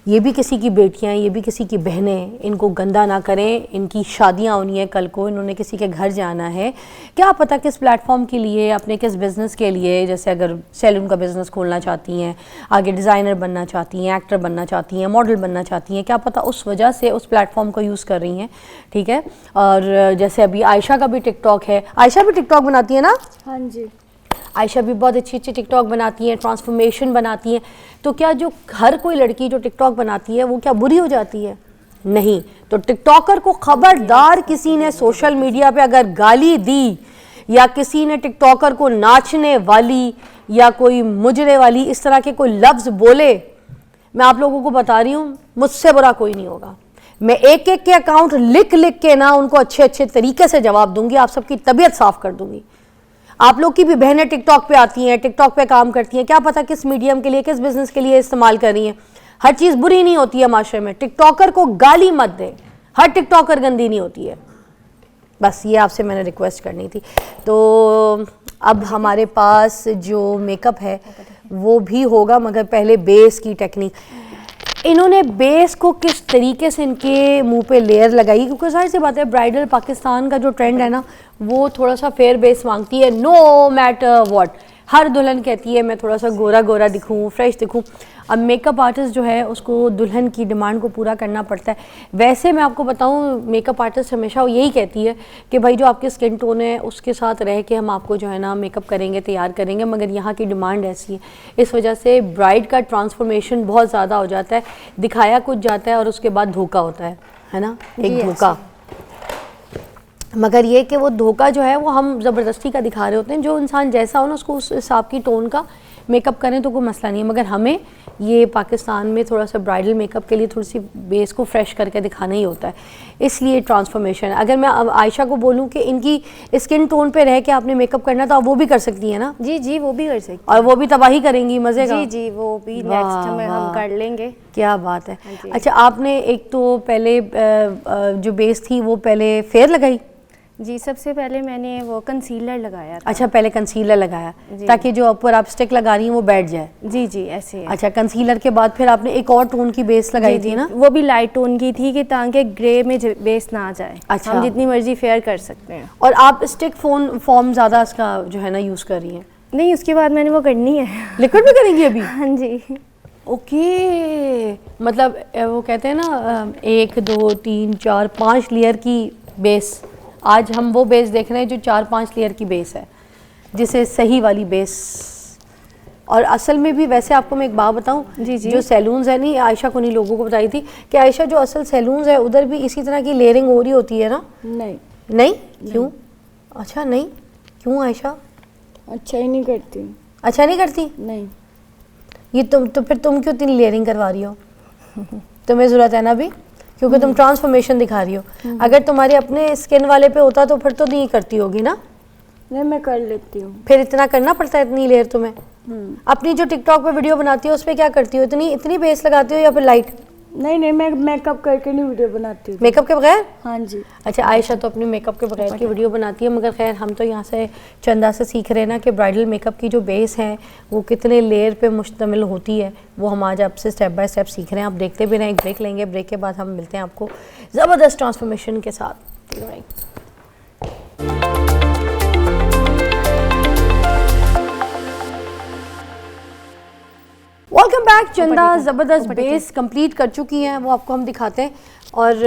ये भी किसी की बेटियां, ये भी किसी की बहनें, इनको गंदा ना करें। इनकी शादियां होनी है कल को, इन्होंने किसी के घर जाना है, क्या पता किस प्लेटफॉर्म के लिए, अपने किस बिज़नेस के लिए। जैसे अगर सैलून का बिज़नेस खोलना चाहती हैं, आगे डिज़ाइनर बनना चाहती हैं, एक्टर बनना चाहती हैं, मॉडल बनना चाहती हैं, क्या पता उस वजह से उस प्लेटफॉर्म को यूज़ कर रही हैं, ठीक है। और जैसे अभी आयशा का भी टिकटॉक है, आयशा भी टिकटॉक बनाती है ना? हाँ जी, आयशा भी बहुत अच्छी अच्छी टिकटॉक बनाती हैं, ट्रांसफॉर्मेशन बनाती हैं। तो क्या जो हर कोई लड़की जो टिकटॉक बनाती है वो क्या बुरी हो जाती है? नहीं। तो टिकटॉकर को खबरदार, किसी ने सोशल मीडिया पे अगर गाली दी या किसी ने टिकटॉकर को नाचने वाली या कोई मुजरे वाली इस तरह के कोई लफ्ज़ बोले, मैं आप लोगों को बता रही हूँ मुझसे बुरा कोई नहीं होगा। मैं एक एक के अकाउंट लिख लिख के ना उनको अच्छे अच्छे तरीके से जवाब दूंगी, आप सबकी तबीयत साफ़ कर दूंगी। आप लोग की भी बहनें टिकटॉक पे आती हैं, टिकटॉक पे काम करती हैं, क्या पता किस मीडियम के लिए, किस बिज़नेस के लिए इस्तेमाल कर रही हैं। हर चीज़ बुरी नहीं होती है माशरे में। टिकटॉकर को गाली मत दे, हर टिकटॉकर गंदी नहीं होती है। बस ये आपसे मैंने रिक्वेस्ट करनी थी। तो अब हमारे पास जो मेकअप है वो भी होगा, मगर पहले बेस की टेक्निक। इन्होंने बेस को किस तरीके से इनके मुंह पे लेयर लगाई, क्योंकि सारी सी बात है ब्राइडल पाकिस्तान का जो ट्रेंड है ना वो थोड़ा सा फेयर बेस मांगती है, नो मैटर व्हाट। हर दुल्हन कहती है मैं थोड़ा सा गोरा गोरा दिखूं, फ्रेश दिखूं। अब मेकअप आर्टिस्ट जो है उसको दुल्हन की डिमांड को पूरा करना पड़ता है। वैसे मैं आपको बताऊं, मेकअप आर्टिस्ट हमेशा यही कहती है कि भाई जो आपकी स्किन टोन है उसके साथ रह के हम आपको जो है ना मेकअप करेंगे, तैयार करेंगे, मगर यहाँ की डिमांड ऐसी है। इस वजह से ब्राइड का ट्रांसफॉर्मेशन बहुत ज़्यादा हो जाता है, दिखाया कुछ जाता है और उसके बाद धोखा होता है ना, एक धोखा। मगर ये कि वो धोखा जो है वो हम ज़बरदस्ती का दिखा रहे होते हैं। जो इंसान जैसा हो ना उसको उस हिसाब की टोन का मेकअप करें तो कोई मसला नहीं है, मगर हमें ये पाकिस्तान में थोड़ा सा ब्राइडल मेकअप के लिए थोड़ी सी बेस को फ्रेश करके दिखाना ही होता है, इसलिए ट्रांसफॉर्मेशन। अगर मैं अब आयशा को बोलूँ कि इनकी स्किन टोन पे रह के आपने मेकअप करना, तो आप वो भी कर सकती हैं ना? जी जी, वो भी कर सकती और वो भी तबाही करेंगी मज़े का? जी जी, वो भी नेक्स्ट में हम कर लेंगे। क्या बात है। अच्छा, आपने एक तो पहले जो बेस थी वो पहले फेयर लगाई? जी, सबसे पहले मैंने वो कंसीलर लगाया था। अच्छा, पहले कंसीलर लगाया ताकि जो ऊपर आप स्टिक लगा रही हैं वो बैठ जाए? जी जी, ऐसे है। अच्छा, कंसीलर के बाद फिर आपने एक और टोन की बेस लगाई थी ना? वो भी लाइट टोन की थी कि ताकि ग्रे में बेस ना आ जाए। अच्छा, हम जितनी मर्जी फेयर कर सकते हैं। और आप स्टिक फॉर्म ज़्यादा इसका जो है ना यूज़ कर रही हैं? नहीं, उसके बाद मैंने वो करनी है। लिक्विड भी करेंगी अभी? हाँ जी। ओके, मतलब वो कहते हैं ना 1 2 3 4 5 लेयर की बेस। आज हम वो बेस देख रहे हैं जो 4-5 लेयर की बेस है, जिसे सही वाली बेस। और असल में भी वैसे आपको मैं एक बात बताऊं, जी जी, जो सैलून्स है, नहीं आयशा को नहीं लोगों को बताई थी कि आयशा जो असल सैलून्स है उधर भी इसी तरह की लेयरिंग हो रही होती है ना? नहीं? क्यों? अच्छा, नहीं क्यों आयशा? अच्छा ही नहीं करती। अच्छा नहीं करती? नहीं। ये तुम तो फिर तुम क्यों इतनी लेयरिंग करवा रही हो? तुम्हें ज़रूरत है ना अभी, क्योंकि तुम ट्रांसफॉर्मेशन दिखा रही हो। अगर तुम्हारे अपने स्किन वाले पे होता तो फिर तो नहीं करती होगी ना? नहीं, मैं कर लेती हूँ। फिर इतना करना पड़ता है, इतनी लेयर तुम्हें? अपनी जो टिकटॉक पे वीडियो बनाती हो उस पर क्या करती हो? इतनी बेस लगाती हो या फिर लाइट? नहीं, मैं मेकअप करके नहीं वीडियो बनाती हूँ। मेकअप के बगैर? हाँ जी। अच्छा, आयशा तो अपने मेकअप के बगैर की वीडियो बनाती है, मगर खैर हम तो यहाँ से चंदा से सीख रहे हैं ना कि ब्राइडल मेकअप की जो बेस है वो कितने लेयर पे मुश्तमिल होती है, वो हम आज आपसे स्टेप बाय स्टेप सीख रहे हैं। आप देखते भी रहें, एक ब्रेक लेंगे, ब्रेक के बाद हम मिलते हैं आपको ज़बरदस्त ट्रांसफॉर्मेशन के साथ। Welcome back. चंदा ज़बरदस्त बेस कंप्लीट कर चुकी हैं, वो आपको हम दिखाते हैं। और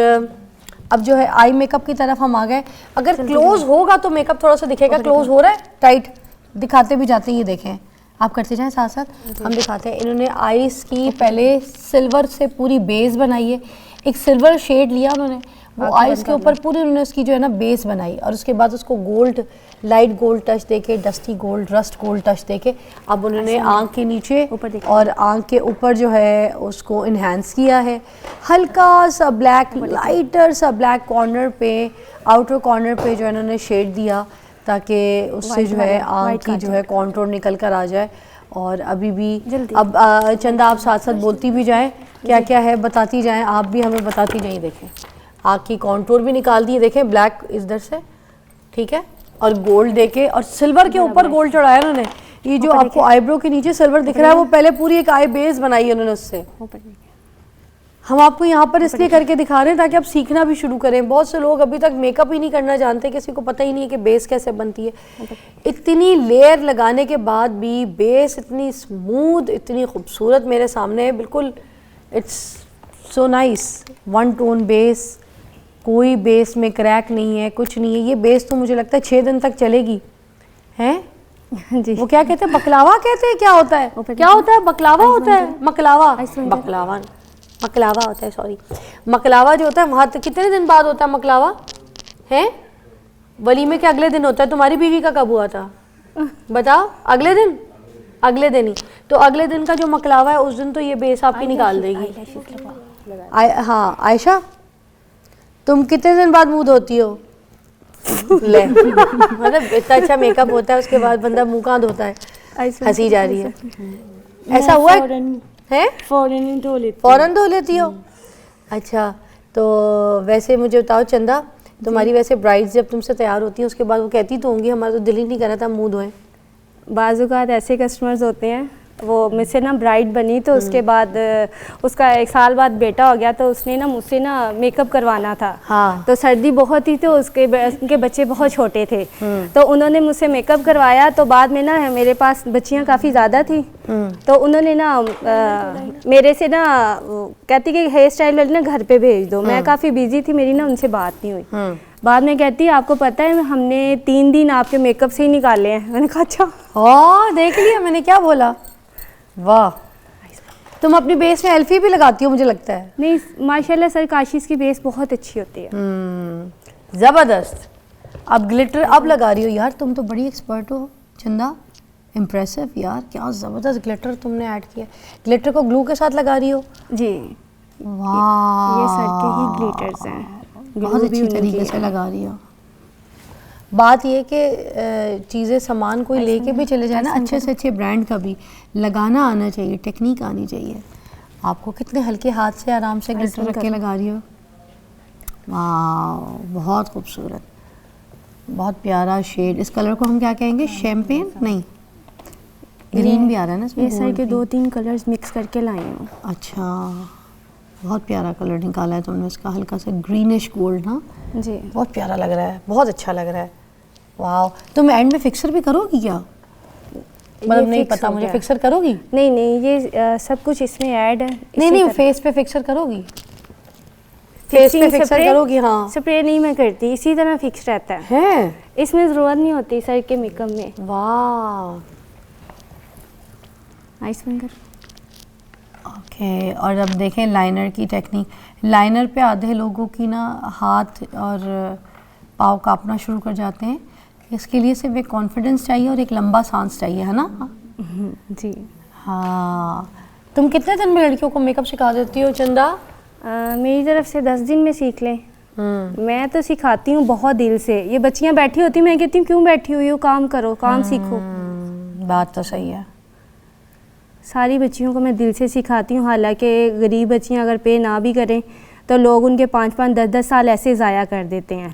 अब जो है आई मेकअप की तरफ हम आ गए। अगर क्लोज होगा तो मेकअप थोड़ा सा दिखेगा, क्लोज हो रहा है, टाइट दिखाते भी जाते हैं। ये देखें, आप करते जाएं साथ साथ, हम दिखाते हैं। इन्होंने आईज की पहले सिल्वर से पूरी बेस बनाई है, एक सिल्वर शेड लिया उन्होंने, वो आईज के ऊपर पूरी उन्होंने उसकी जो है ना बेस बनाई, और उसके बाद उसको गोल्ड, लाइट गोल्ड टच देके, dusty gold, rust gold touch देके अब उन्होंने आंख के नीचे और आंख के ऊपर जो है उसको इन्हांस किया है। हल्का सा ब्लैक, लाइटर सा ब्लैक कॉर्नर पे, आउटर कॉर्नर पे जो है उन्होंने शेड दिया ताकि उससे जो है आंख की जो है कॉन्टूर निकल कर आ जाए। और अभी भी अब चंदा आप साथ साथ बोलती भी जाएं, क्या क्या है बताती जाएं, आप भी हमें बताती जाएं। देखें, आँख की कॉन्टूर भी निकाल दी है, देखें ब्लैक इधर से, ठीक है, और गोल्ड देके, और सिल्वर के ऊपर गोल्ड चढ़ाया उन्होंने। ये जो आपको आईब्रो के नीचे सिल्वर दिख रहा है वो पहले पूरी एक आई बेस बनाई है उन्होंने उससे। हम आपको यहाँ पर इसलिए करके दिखा रहे हैं ताकि आप सीखना भी शुरू करें। बहुत से लोग अभी तक मेकअप ही नहीं करना जानते, किसी को पता ही नहीं है कि बेस कैसे बनती है। इतनी लेयर लगाने के बाद भी बेस इतनी स्मूथ, इतनी खूबसूरत मेरे सामने है, बिल्कुल it's so nice. 1 tone base, कोई बेस में क्रैक नहीं है, कुछ नहीं है। ये बेस तो मुझे लगता है 6 दिन तक चलेगी, हैं जी। वो क्या कहते हैं, बकलावा कहते हैं, क्या होता है, क्या होता है, बकलावा होता है, मकलावा, बकलावा, मकलावा होता है, सॉरी, मकलावा जो होता है वहाँ तक कितने दिन बाद होता है मकलावा, है वलीमे के अगले दिन होता है। तुम्हारी बीवी का कब हुआ था बताओ? अगले दिन, अगले दिन ही तो अगले दिन का जो मकलावा है उस दिन तो ये बेस आपकी निकाल देगी। हाँ आयशा, तुम कितने दिन बाद मुंह धोती हो? ले मतलब इतना अच्छा मेकअप होता है उसके बाद बंदा मुंह कहाँ धोता है? हंसी जा रही है। ऐसा हुआ है? फौरन धो लेती हो? अच्छा, तो वैसे मुझे बताओ चंदा, तुम्हारी वैसे ब्राइड्स जब तुमसे तैयार होती हैं उसके बाद वो कहती तो होंगी हमारा तो दिल ही नहीं कर रहा था मुंह धोएं। बाज़-औक़ात ऐसे कस्टमर्स होते हैं, वो मुझसे ना ब्राइड बनी तो उसके बाद उसका 1 साल बाद बेटा हो गया, तो उसने ना मुझसे ना मेकअप करवाना था। हाँ। तो सर्दी बहुत थी तो उनके बच्चे बहुत छोटे थे, तो उन्होंने मुझसे मेकअप करवाया। तो बाद में ना मेरे पास बच्चियां काफ़ी ज़्यादा थी, तो उन्होंने ना मेरे से ना कहती कि हेयर स्टाइल वाली ना घर पे भेज दो। मैं काफ़ी बिजी थी, मेरी ना उनसे बात नहीं हुई। बाद में कहती है आपको पता है हमने 3 दिन आपके मेकअप से ही निकाले हैं। मैंने कहा अच्छा। हाँ, देख लिया मैंने क्या बोला। वाह, तुम अपनी बेस में एल्फी भी लगाती हो मुझे लगता है। नहीं, माशाल्लाह सर काशिश की बेस बहुत अच्छी होती है। ज़बरदस्त। अब ग्लिटर अब लगा रही हो यार, तुम तो बड़ी एक्सपर्ट हो चंदा। इम्प्रेसिव यार, क्या ज़बरदस्त ग्लिटर तुमने ऐड किया। ग्लिटर को ग्लू के साथ लगा रही हो? जी, वाह, ये सर के ही ग्लिटर्स हैं, बहुत अच्छी तरीके से लगा रही हो। बात ये कि चीज़ें सामान कोई लेके भी चले जाए ना, अच्छे से अच्छे ब्रांड का भी लगाना आना चाहिए, टेक्निक आनी चाहिए। आपको कितने हल्के हाथ से आराम से ग्लिटर रख के लगा रही हो। वाह, बहुत खूबसूरत, बहुत प्यारा शेड। इस कलर को हम क्या कहेंगे? शैम्पेन नहीं, ग्रीन भी आ रहा है ना इसमें। ये सर के 2-3 कलर्स मिक्स करके लाई हूँ। अच्छा, बहुत प्यारा कलर निकाला है तुमने इसका, हल्का सा ग्रीनिश गोल्ड ना। जी, बहुत प्यारा लग रहा है, बहुत अच्छा लग रहा है। वाह, तुम एंड में फिक्सर भी करोगी क्या? मतलब नहीं पता मुझे, फिक्सर करोगी? नहीं, ये सब कुछ इसमें ऐड है। नहीं, फेस पे फिक्सर करोगी? फेस पे फिक्सर करोगी? हाँ। स्प्रे नहीं मैं करती, इसी तरह फिक्स रहता है। इसमें ज़रूरत नहीं होती सर के मेकअप में। वाह, आइस बंद कर। ओके, और अब देखें लाइनर की टेक्निक। लाइनर पे आधे लोगों की ना हाथ और पाँव कांपना शुरू कर जाते हैं। इसके लिए सिर्फ एक कॉन्फिडेंस चाहिए और एक लंबा सांस चाहिए, है ना? जी हाँ। तुम कितने दिन में लड़कियों को मेकअप सिखा देती हो चंदा? मेरी तरफ से 10 दिन में सीख लें। मैं तो सिखाती हूँ बहुत दिल से। ये बच्चियाँ बैठी होती, मैं कहती हूँ क्यों बैठी हुई हो, काम करो, काम सीखो। बात तो सही है। सारी बच्चियों को मैं दिल से सिखाती हूँ। हालांकि गरीब बच्चियाँ अगर पे ना भी करें तो लोग उनके 5-5, 10-10 साल ऐसे ज़ाया कर देते हैं।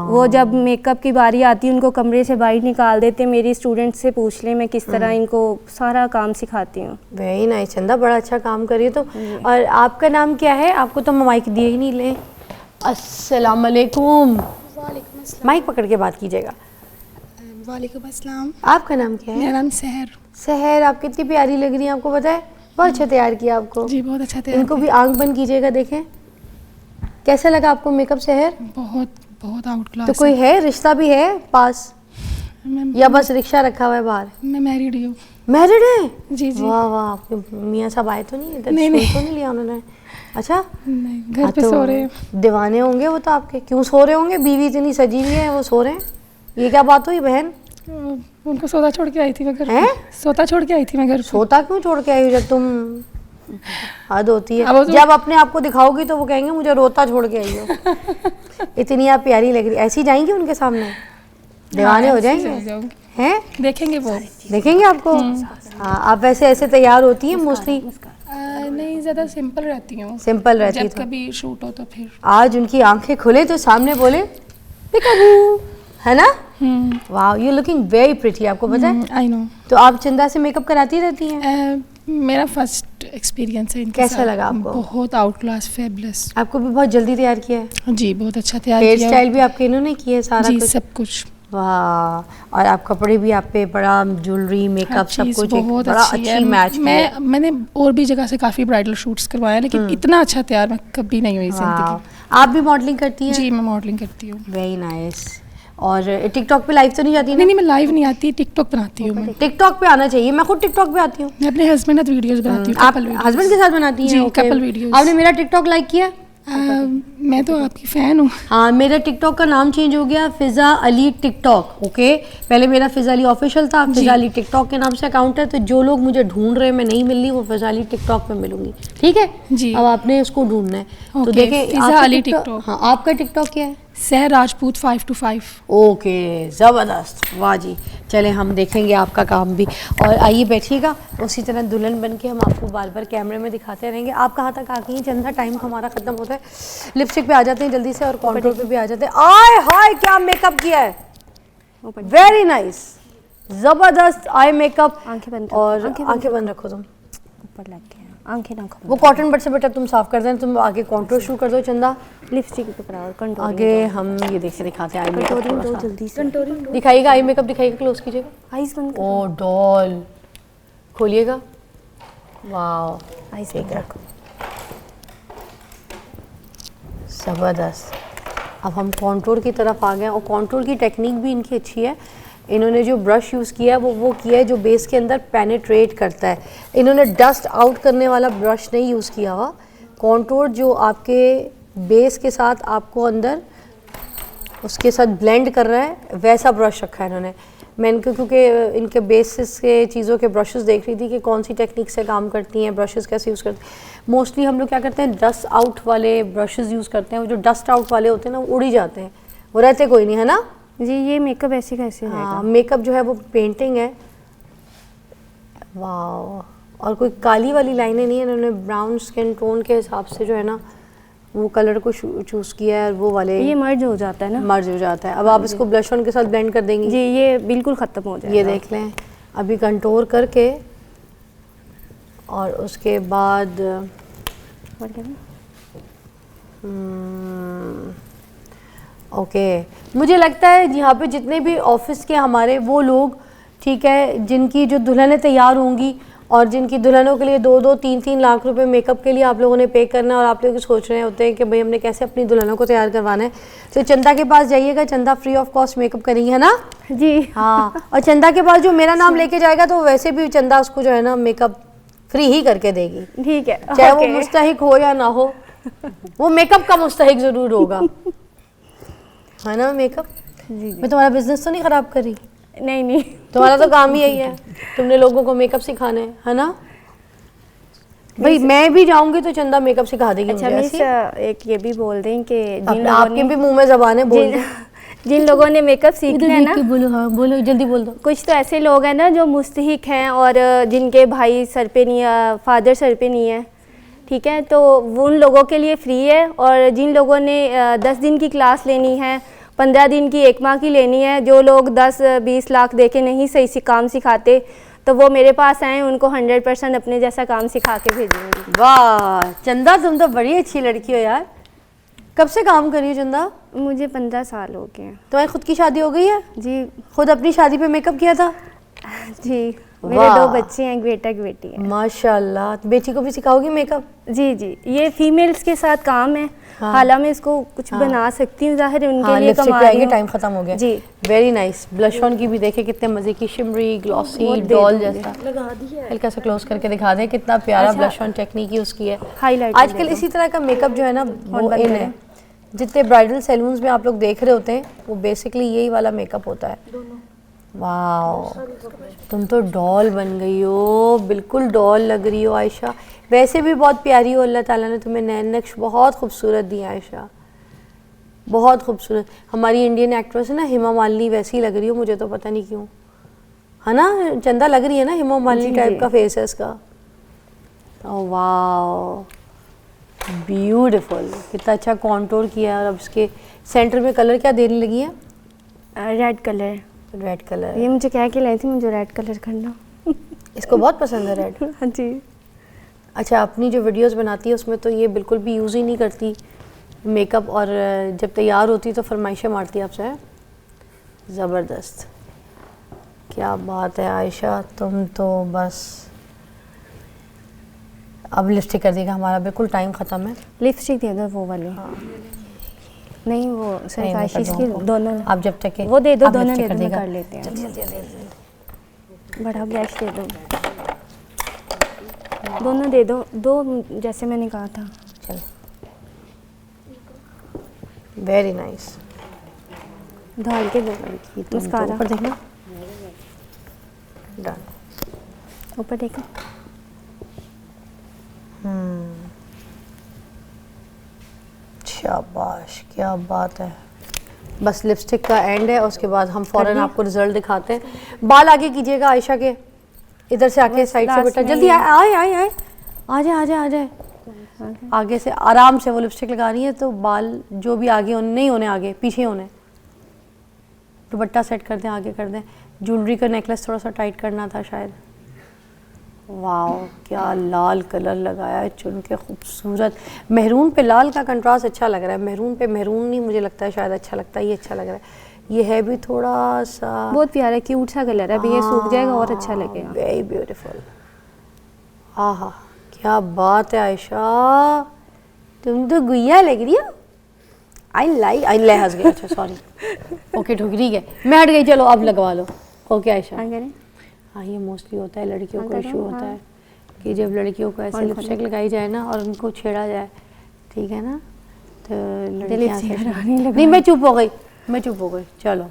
वो जब मेकअप की बारी आती है उनको कमरे से बाहर निकाल देते हैं। मेरी स्टूडेंट से पूछ लें, मैं किस तरह इनको सारा काम सिखाती हूँ। वेरी नाइस चंदा, बड़ा अच्छा काम कर रही हो तो। और आपका नाम क्या है? आपको तो माइक दिए ही नहीं। ले, अस्सलाम वालेकुम। वालेकुम अस्सलाम। माइक पकड़ के बात कीजिएगा। वालेकुम अस्सलाम। आपका नाम क्या है? मेरा नाम सहर। सहर, आप कितनी प्यारी लग रही हैं, आपको पता है? बहुत अच्छा तैयार किया आपको। जी, बहुत अच्छा तैयार इनको भी आंख बंद कीजिएगा, देखें कैसा लगा आपको मेकअप सहर? बहुत आउट क्लास। तो कोई है, रिश्ता भी है पास या बस रिक्शा रखा हुआ है बाहर? मैं मैरिड हूँ। मैरिड है? जी जी। वाह वाह, आपके मियाँ साहब आए तो नहीं इधर? नहीं, नहीं तो नहीं लिया उन्होंने? अच्छा, नहीं, घर पे सो रहे हैं। दीवाने होंगे वो तो आपके। क्यों सो रहे होंगे? बीवी इतनी सजी हुई है, वो सो रहे हैं। ये क्या बात हुई बहन? उनको सोता छोड़ के आई थी मैं घर पे। हैं? सोता छोड़ के आई थी मैं घर पे। सोता क्यों छोड़ के आई हो? जब तुम, हद होती है। अब जब अपने आप को दिखाओगी तो वो कहेंगे मुझे रोता छोड़ के आई हो। इतनी आप प्यारी लग रही। ऐसी जाएंगी उनके सामने? दीवाने हो जाएंगे हैं? देखेंगे वो। देखेंगे आपको? हाँ, आप वैसे ऐसे तैयार होती हैं मोस्टली? नहीं, ज़्यादा सिंपल रहती हूँ। सिंपल रहती जब तो कभी शूट हो तो फिर। आज उनकी आंखें खुले तो सामने बोले पिकाबू, है ना? वाह, यू लुकिंग वेरी प्रिटी। आपको पता है? I know. तो आप चंदा से मेकअप कराती रहती हैं? मेरा फर्स्ट एक्सपीरियंस है इनके कैसा साथ। लगा आपको? बहुत आउट क्लास, फेबलेस। आपको भी बहुत जल्दी तैयार किया है? जी, बहुत अच्छा तैयार हेयर किया। स्टाइल भी आपके इन्होंने किया है सारा जी, कुछ? सब कुछ। वाह, और आप कपड़े भी आप पे बड़ा, ज्वेलरी, मेकअप सब चीज़ कुछ एक बहुत बड़ा अच्छी है। अच्छी मैच मैंने और भी जगह से काफ़ी ब्राइडल शूट्स करवाया, लेकिन इतना अच्छा तैयार मैं कभी नहीं हुई जिंदगी। आप भी मॉडलिंग करती हैं? जी, मैं मॉडलिंग करती हूँ। Very nice. और टिकटॉक पे लाइव तो नहीं जाती ना? नहीं, मैं लाइव नहीं आती, टिकटॉक बनाती हूँ मैं। टिकटॉक पे आना चाहिए, मैं खुद टिकटॉक पे आती हूँ। मैं अपने हस्बैंड के साथ वीडियोस बनाती हूँ। आप couple videos। हस्बैंड के साथ बनाती हैं? जी, Okay. couple videos। आपने मेरा टिकटॉक लाइक किया? मैं तो आपकी फ़ैन हूँ। हाँ, मेरा टिकटॉक का नाम चेंज हो गया, फिज़ा अली टिकटॉक। ओके, पहले मेरा फिज़ा अली ऑफिशियल था, फिज़ा अली टिकटॉक के नाम से अकाउंट है। तो जो लोग मुझे ढूंढ रहे हैं, मैं नहीं मिल रही, वो फिज़ा अली टिकटॉक पे मिलूंगी, ठीक है? जी। अब आपने उसको ढूंढना है। तो Okay, देखें, फिज़ा आपका अली टिकटॉक। हाँ, आपका टिकटॉक क्या है? सहर राजपूत 5 to 5। ओके, ज़बरदस्त, वाह जी। चले, हम देखेंगे आपका काम भी। और आइए बैठिएगा, उसी तरह दुल्हन बन के हम आपको बार बार कैमरे में दिखाते रहेंगे। आप कहाँ तक आ गई हैं चंदा? टाइम हमारा ख़त्म होता है। लिपस्टिक पे आ जाते हैं जल्दी से और कॉन्टूर पे भी आ जाते हैं। आय हाय, क्या मेकअप किया है, वेरी नाइस, ज़बरदस्त आई मेकअप। आंखें बंद और आंखें बंद रखो तुम, ऊपर लग गया, आंखें ना खोलो। वो कॉटन बड से बेटा तुम साफ कर दें। तुम आगे कॉन्टूर शुरू कर दो चंदा। लिपस्टिक पे कराओ, कंट्रोल आगे हम ये देख दिखाते हैं आई मेकअप दो थोड़ा सा। जल्दी से। दिखाइएगा आई मेकअप, दिखाइएगा, क्लोज कीजिएगा। आइस बंद करो। ओ डॉल, खोलिएगा। वाह, आइस बंद रखो। ज़बरदस्त। अब हम कॉन्टूर की तरफ आ गए और कॉन्टूर की टेक्निक भी इनकी अच्छी है। इन्होंने जो ब्रश यूज़ किया है वो किया है जो बेस के अंदर पेनिट्रेट करता है। इन्होंने डस्ट आउट करने वाला ब्रश नहीं यूज़ किया हुआ। कॉन्टूर जो आपके बेस के साथ आपको अंदर उसके साथ ब्लेंड कर रहा है, वैसा ब्रश रखा है इन्होंने। मैं इनको क्योंकि इनके बेसिस के चीज़ों के ब्रशेस देख रही थी कि कौन सी टेक्निक से काम करती हैं, ब्रशेस कैसे यूज़ करते हैं। मोस्टली हम लोग क्या करते हैं, डस्ट आउट वाले ब्रशेस यूज़ करते हैं। वो जो डस्ट आउट वाले होते हैं ना, वो उड़ ही जाते हैं, वो रहते कोई नहीं, है ना। जी ये मेकअप ऐसे कैसे हाँ, मेकअप जो है वो पेंटिंग है। वाह, और कोई काली वाली लाइनें नहीं है, इन्होंने ब्राउन स्किन टोन के हिसाब से जो है ना वो कलर को चूज़ किया है, और वो वाले ये मर्ज हो जाता है ना, मर्ज हो जाता है। अब आप इसको ब्लश ऑन के साथ ब्लेंड कर देंगी। जी ये बिल्कुल ख़त्म हो जाएगा। ये देख लें, अभी कंटूर करके और उसके बाद ओके, मुझे लगता है यहाँ पे जितने भी ऑफिस के हमारे वो लोग, ठीक है, जिनकी जो दुल्हनें तैयार होंगी और जिनकी दुल्हनों के लिए 2-2, 3-3 लाख रुपए मेकअप के लिए आप लोगों ने पे करना, और आप लोग सोच रहे होते हैं कि भाई हमने कैसे अपनी दुल्हनों को तैयार करवाना है, तो चंदा के पास जाइएगा। चंदा फ्री ऑफ कॉस्ट मेकअप करेंगी, है ना जी। हाँ, और चंदा के पास जो मेरा नाम लेके जाएगा तो वैसे भी चंदा उसको जो है ना मेकअप फ्री ही करके देगी, ठीक है, चाहे वो मुस्तहिक हो या ना हो, वो मेकअप का मुस्तहिक ज़रूर होगा, है ना। मेकअप, मैं तुम्हारा बिजनेस तो नहीं ख़राब कर रही? नहीं नहीं, तुम्हारा तो काम ही यही है, तुमने लोगों को मेकअप सिखाना है ना। भाई मैं भी जाऊंगी तो चंदा मेकअप सिखा देगी। अच्छा मिस, एक ये भी बोल दें कि आपके भी मुंह में ज़बान है, बोल जिन लोगों ने मेकअप सीखना है ना, बोलो, हाँ बोलो, जल्दी बोल दो। कुछ तो ऐसे लोग हैं ना जो मुस्तहिक हैं और जिनके भाई सर पे नहीं है, फादर सर पे नहीं है, ठीक है, तो वो उन लोगों के लिए फ्री है। और जिन लोगों ने 10 दिन की क्लास लेनी है, 15 दिन की, 1 माह की लेनी है, जो लोग 10-20 लाख दे के नहीं सही से काम सिखाते, तो वो मेरे पास आए, उनको 100% अपने जैसा काम सिखा के भेजूंगी। वाह चंदा, तुम तो बड़ी अच्छी लड़की हो यार। कब से काम कर रही हो चंदा? मुझे 15 साल हो गए हैं। तुम्हारी खुद की शादी हो गई है? जी, खुद अपनी शादी पे मेकअप किया था? जी, मेरे 2 बच्चे हैं, एक बेटा एक बेटी है। माशाल्लाह। बेटी को भी सिखाओगी मेकअप? जी जी, ये फीमेल्स के साथ काम है। हाँ। हालांकि मैं इसको कुछ बना सकती हूँ, ज़ाहिर है उनके लिए लिपस्टिक कमा पे रही आएंगे, हूँ। टाइम खत्म हो गया। जी, वेरी नाइस। ब्लश ऑन की भी देखे कितने मजे की, शिमरी ग्लॉसी डॉल जैसा। लगा दिया है। हल्का सा क्लोज करके दिखा दें, कितना प्यारा अच्छा। ब्लश ऑन टेक्निक यूज़ की है। हाईलाइट आजकल इसी तरह का मेकअप जो है ना वो इन है। जितने ब्राइडल सैलून्स में आप लोग देख रहे होते हैं वो बेसिकली यही वाला मेकअप होता है। वाह, तुम तो डॉल बन गई हो, बिल्कुल डॉल लग रही हो आयशा। वैसे भी बहुत प्यारी हो, अल्लाह ताला ने तुम्हें नैन नक्श बहुत खूबसूरत दी आयशा, बहुत खूबसूरत। हमारी इंडियन एक्ट्रेस है ना हिमा मालिनी, वैसी ही लग रही हो मुझे तो, पता नहीं क्यों, है ना। चंदा लग रही है ना हिमा मालिनी टाइप का फेस है इसका। ओह वाह, ब्यूटीफुल, कितना अच्छा कॉन्टोर किया है। और अब इसके सेंटर में कलर क्या देने लगी है? Red colour. Red colour. ये मुझे कह के लाई थी मुझे रेड कलर करना। इसको बहुत पसंद है रेड। हाँ जी। अच्छा, अपनी जो वीडियोस बनाती है उसमें तो ये बिल्कुल भी यूज़ ही नहीं करती मेकअप, और जब तैयार होती तो फरमाइशें मारती है आपसे। ज़बरदस्त, क्या बात है आयशा, तुम तो बस। अब लिपस्टिक कर देगा, हमारा बिल्कुल टाइम ख़त्म है। लिपस्टिक दे दो वो वाली। हाँ। नहीं वो नहीं, मैं सरकाशिश कर की दूँगा। दोनों। आप जब तक के वो दे दो, आप दोनों लिपस्टिक दे दो, मैं देगा। कर लेते हैं। जल्दी जल्दी जल्दी। बड़ा ब्रश दे दो, दोनों दे दो, 2 जैसे मैंने कहा था। चलो, वेरी नाइस। ढाल के दो। मस्कारा ऊपर देखना, डन। ऊपर देखो। शाबाश, क्या बात है। बस लिपस्टिक का एंड है, उसके बाद हम फौरन आपको रिजल्ट दिखाते हैं। बाल आगे कीजिएगा आयशा के, इधर से आके साइड से बेटा, जल्दी आए आए आए आए, आ जाए आ जाए आ जाए। आगे से आराम से, वो लिपस्टिक लगा रही है तो बाल जो भी आगे होने नहीं होने, आगे पीछे होने। दुपट्टा सेट कर दें, आगे कर दें। ज्वेलरी का नेकलेस थोड़ा सा टाइट करना था शायद। वाह, क्या लाल कलर लगाया है चुन के, खूबसूरत। मेहरून पे लाल का कंट्रास्ट अच्छा लग रहा है। मेहरून पे मेहरून नहीं मुझे लगता है शायद अच्छा लगता है, ये अच्छा लग रहा है। ये है भी थोड़ा सा बहुत प्यारा क्यूट सा कलर है। अभी ये सूख जाएगा और अच्छा लगेगा। Very beautiful. आहा, क्या बात है आयशा, तुम तो गुइया लग रही हो। आई ले हंस गया। अच्छा सॉरी, ओके ठीक है, मैं हट गई। चलो अब लगवा लो। ओके आयशा। हाँ, ये मोस्टली होता है लड़कियों को, इशू होता है कि जब लड़कियों को ऐसे लिपस्टिक लगाई जाए ना और उनको छेड़ा जाए, ठीक है ना, तो लड़कियां नहीं, मैं चुप हो गई, मैं चुप हो गई। चलो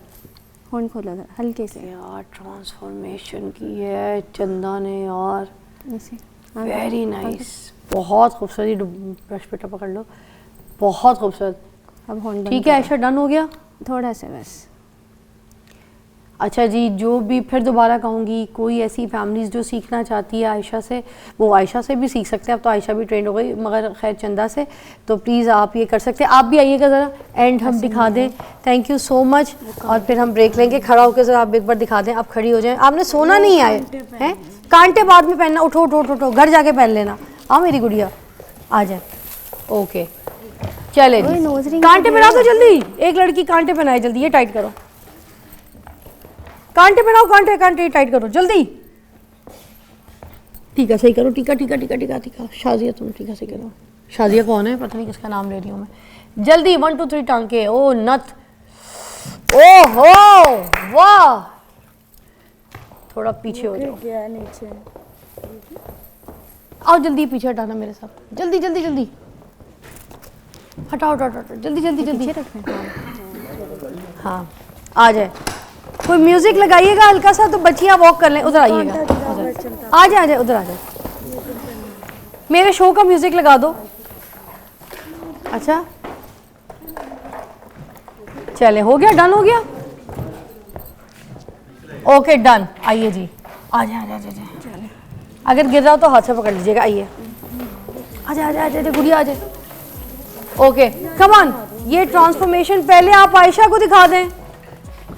होंठ खोलो जरा, हल्के से यार ट्रांसफॉर्मेशन की है चंदा ने यार, ऐसे। वेरी नाइस, बहुत खूबसूरत। ब्रश बेटा पकड़ लो, बहुत खूबसूरत। अब होंठ बंद ठीक है आयशा, डन हो गया। थोड़ा सा बस। अच्छा जी, जो भी फिर दोबारा कहूँगी, कोई ऐसी फैमिलीज़ जो सीखना चाहती है आयशा से, वो आयशा से भी सीख सकते हैं। अब तो आयशा भी ट्रेंड हो गई, मगर खैर चंदा से तो प्लीज़ आप ये कर सकते हैं। आप भी आइएगा ज़रा, एंड हम दिखा दें। Thank you so much. और फिर हम ब्रेक लेंगे। खड़ा होकर ज़रा आप एक बार दिखा दें। आप खड़ी हो जाएं। आपने सोना नहीं आए हैं, कांटे बाद में पहनना। उठो उठो उठो उठो, घर जाके पहन लेना। हाँ मेरी गुड़िया, आ जाए। ओके चले जी, कांटे पहना दो जल्दी। एक लड़की कांटे पहनाए जल्दी, ये टाइट करो। कांटे पहनाओ, कांटे कांटे टाइट करो जल्दी। टीका सही करो, टीका टीका टीका टीका टीका। शाजिया तुम टीका सही करो। शाजिया कौन है, पता नहीं किसका नाम ले रही हूँ मैं। जल्दी 1 2 3 टांके। ओ नथ, ओ हो वाह। थोड़ा पीछे हो जाओ, गया नीचे। आओ जल्दी पीछे हटाना मेरे साथ, जल्दी जल्दी जल्दी। हटाओ हटाओ हटाओ, जल्दी जल्दी जल्दी। हाँ आ जाए। कोई म्यूजिक लगाइएगा हल्का सा, तो बच्चियाँ वॉक कर लें। उधर आइएगा, आ जाए आ जाए, उधर आ जाए। मेरे शो का म्यूजिक लगा दो। अच्छा चले, हो गया, डन हो गया। Okay done. आइए जी, आ जाए आ जाए आ जाए। अगर गिर रहा हो तो हाथ से पकड़ लीजिएगा। आइए आ जाए आ जाए आ जाए, गुड़िया आ जाए। Okay come on. ये ट्रांसफॉर्मेशन पहले आप आयशा को दिखा दें।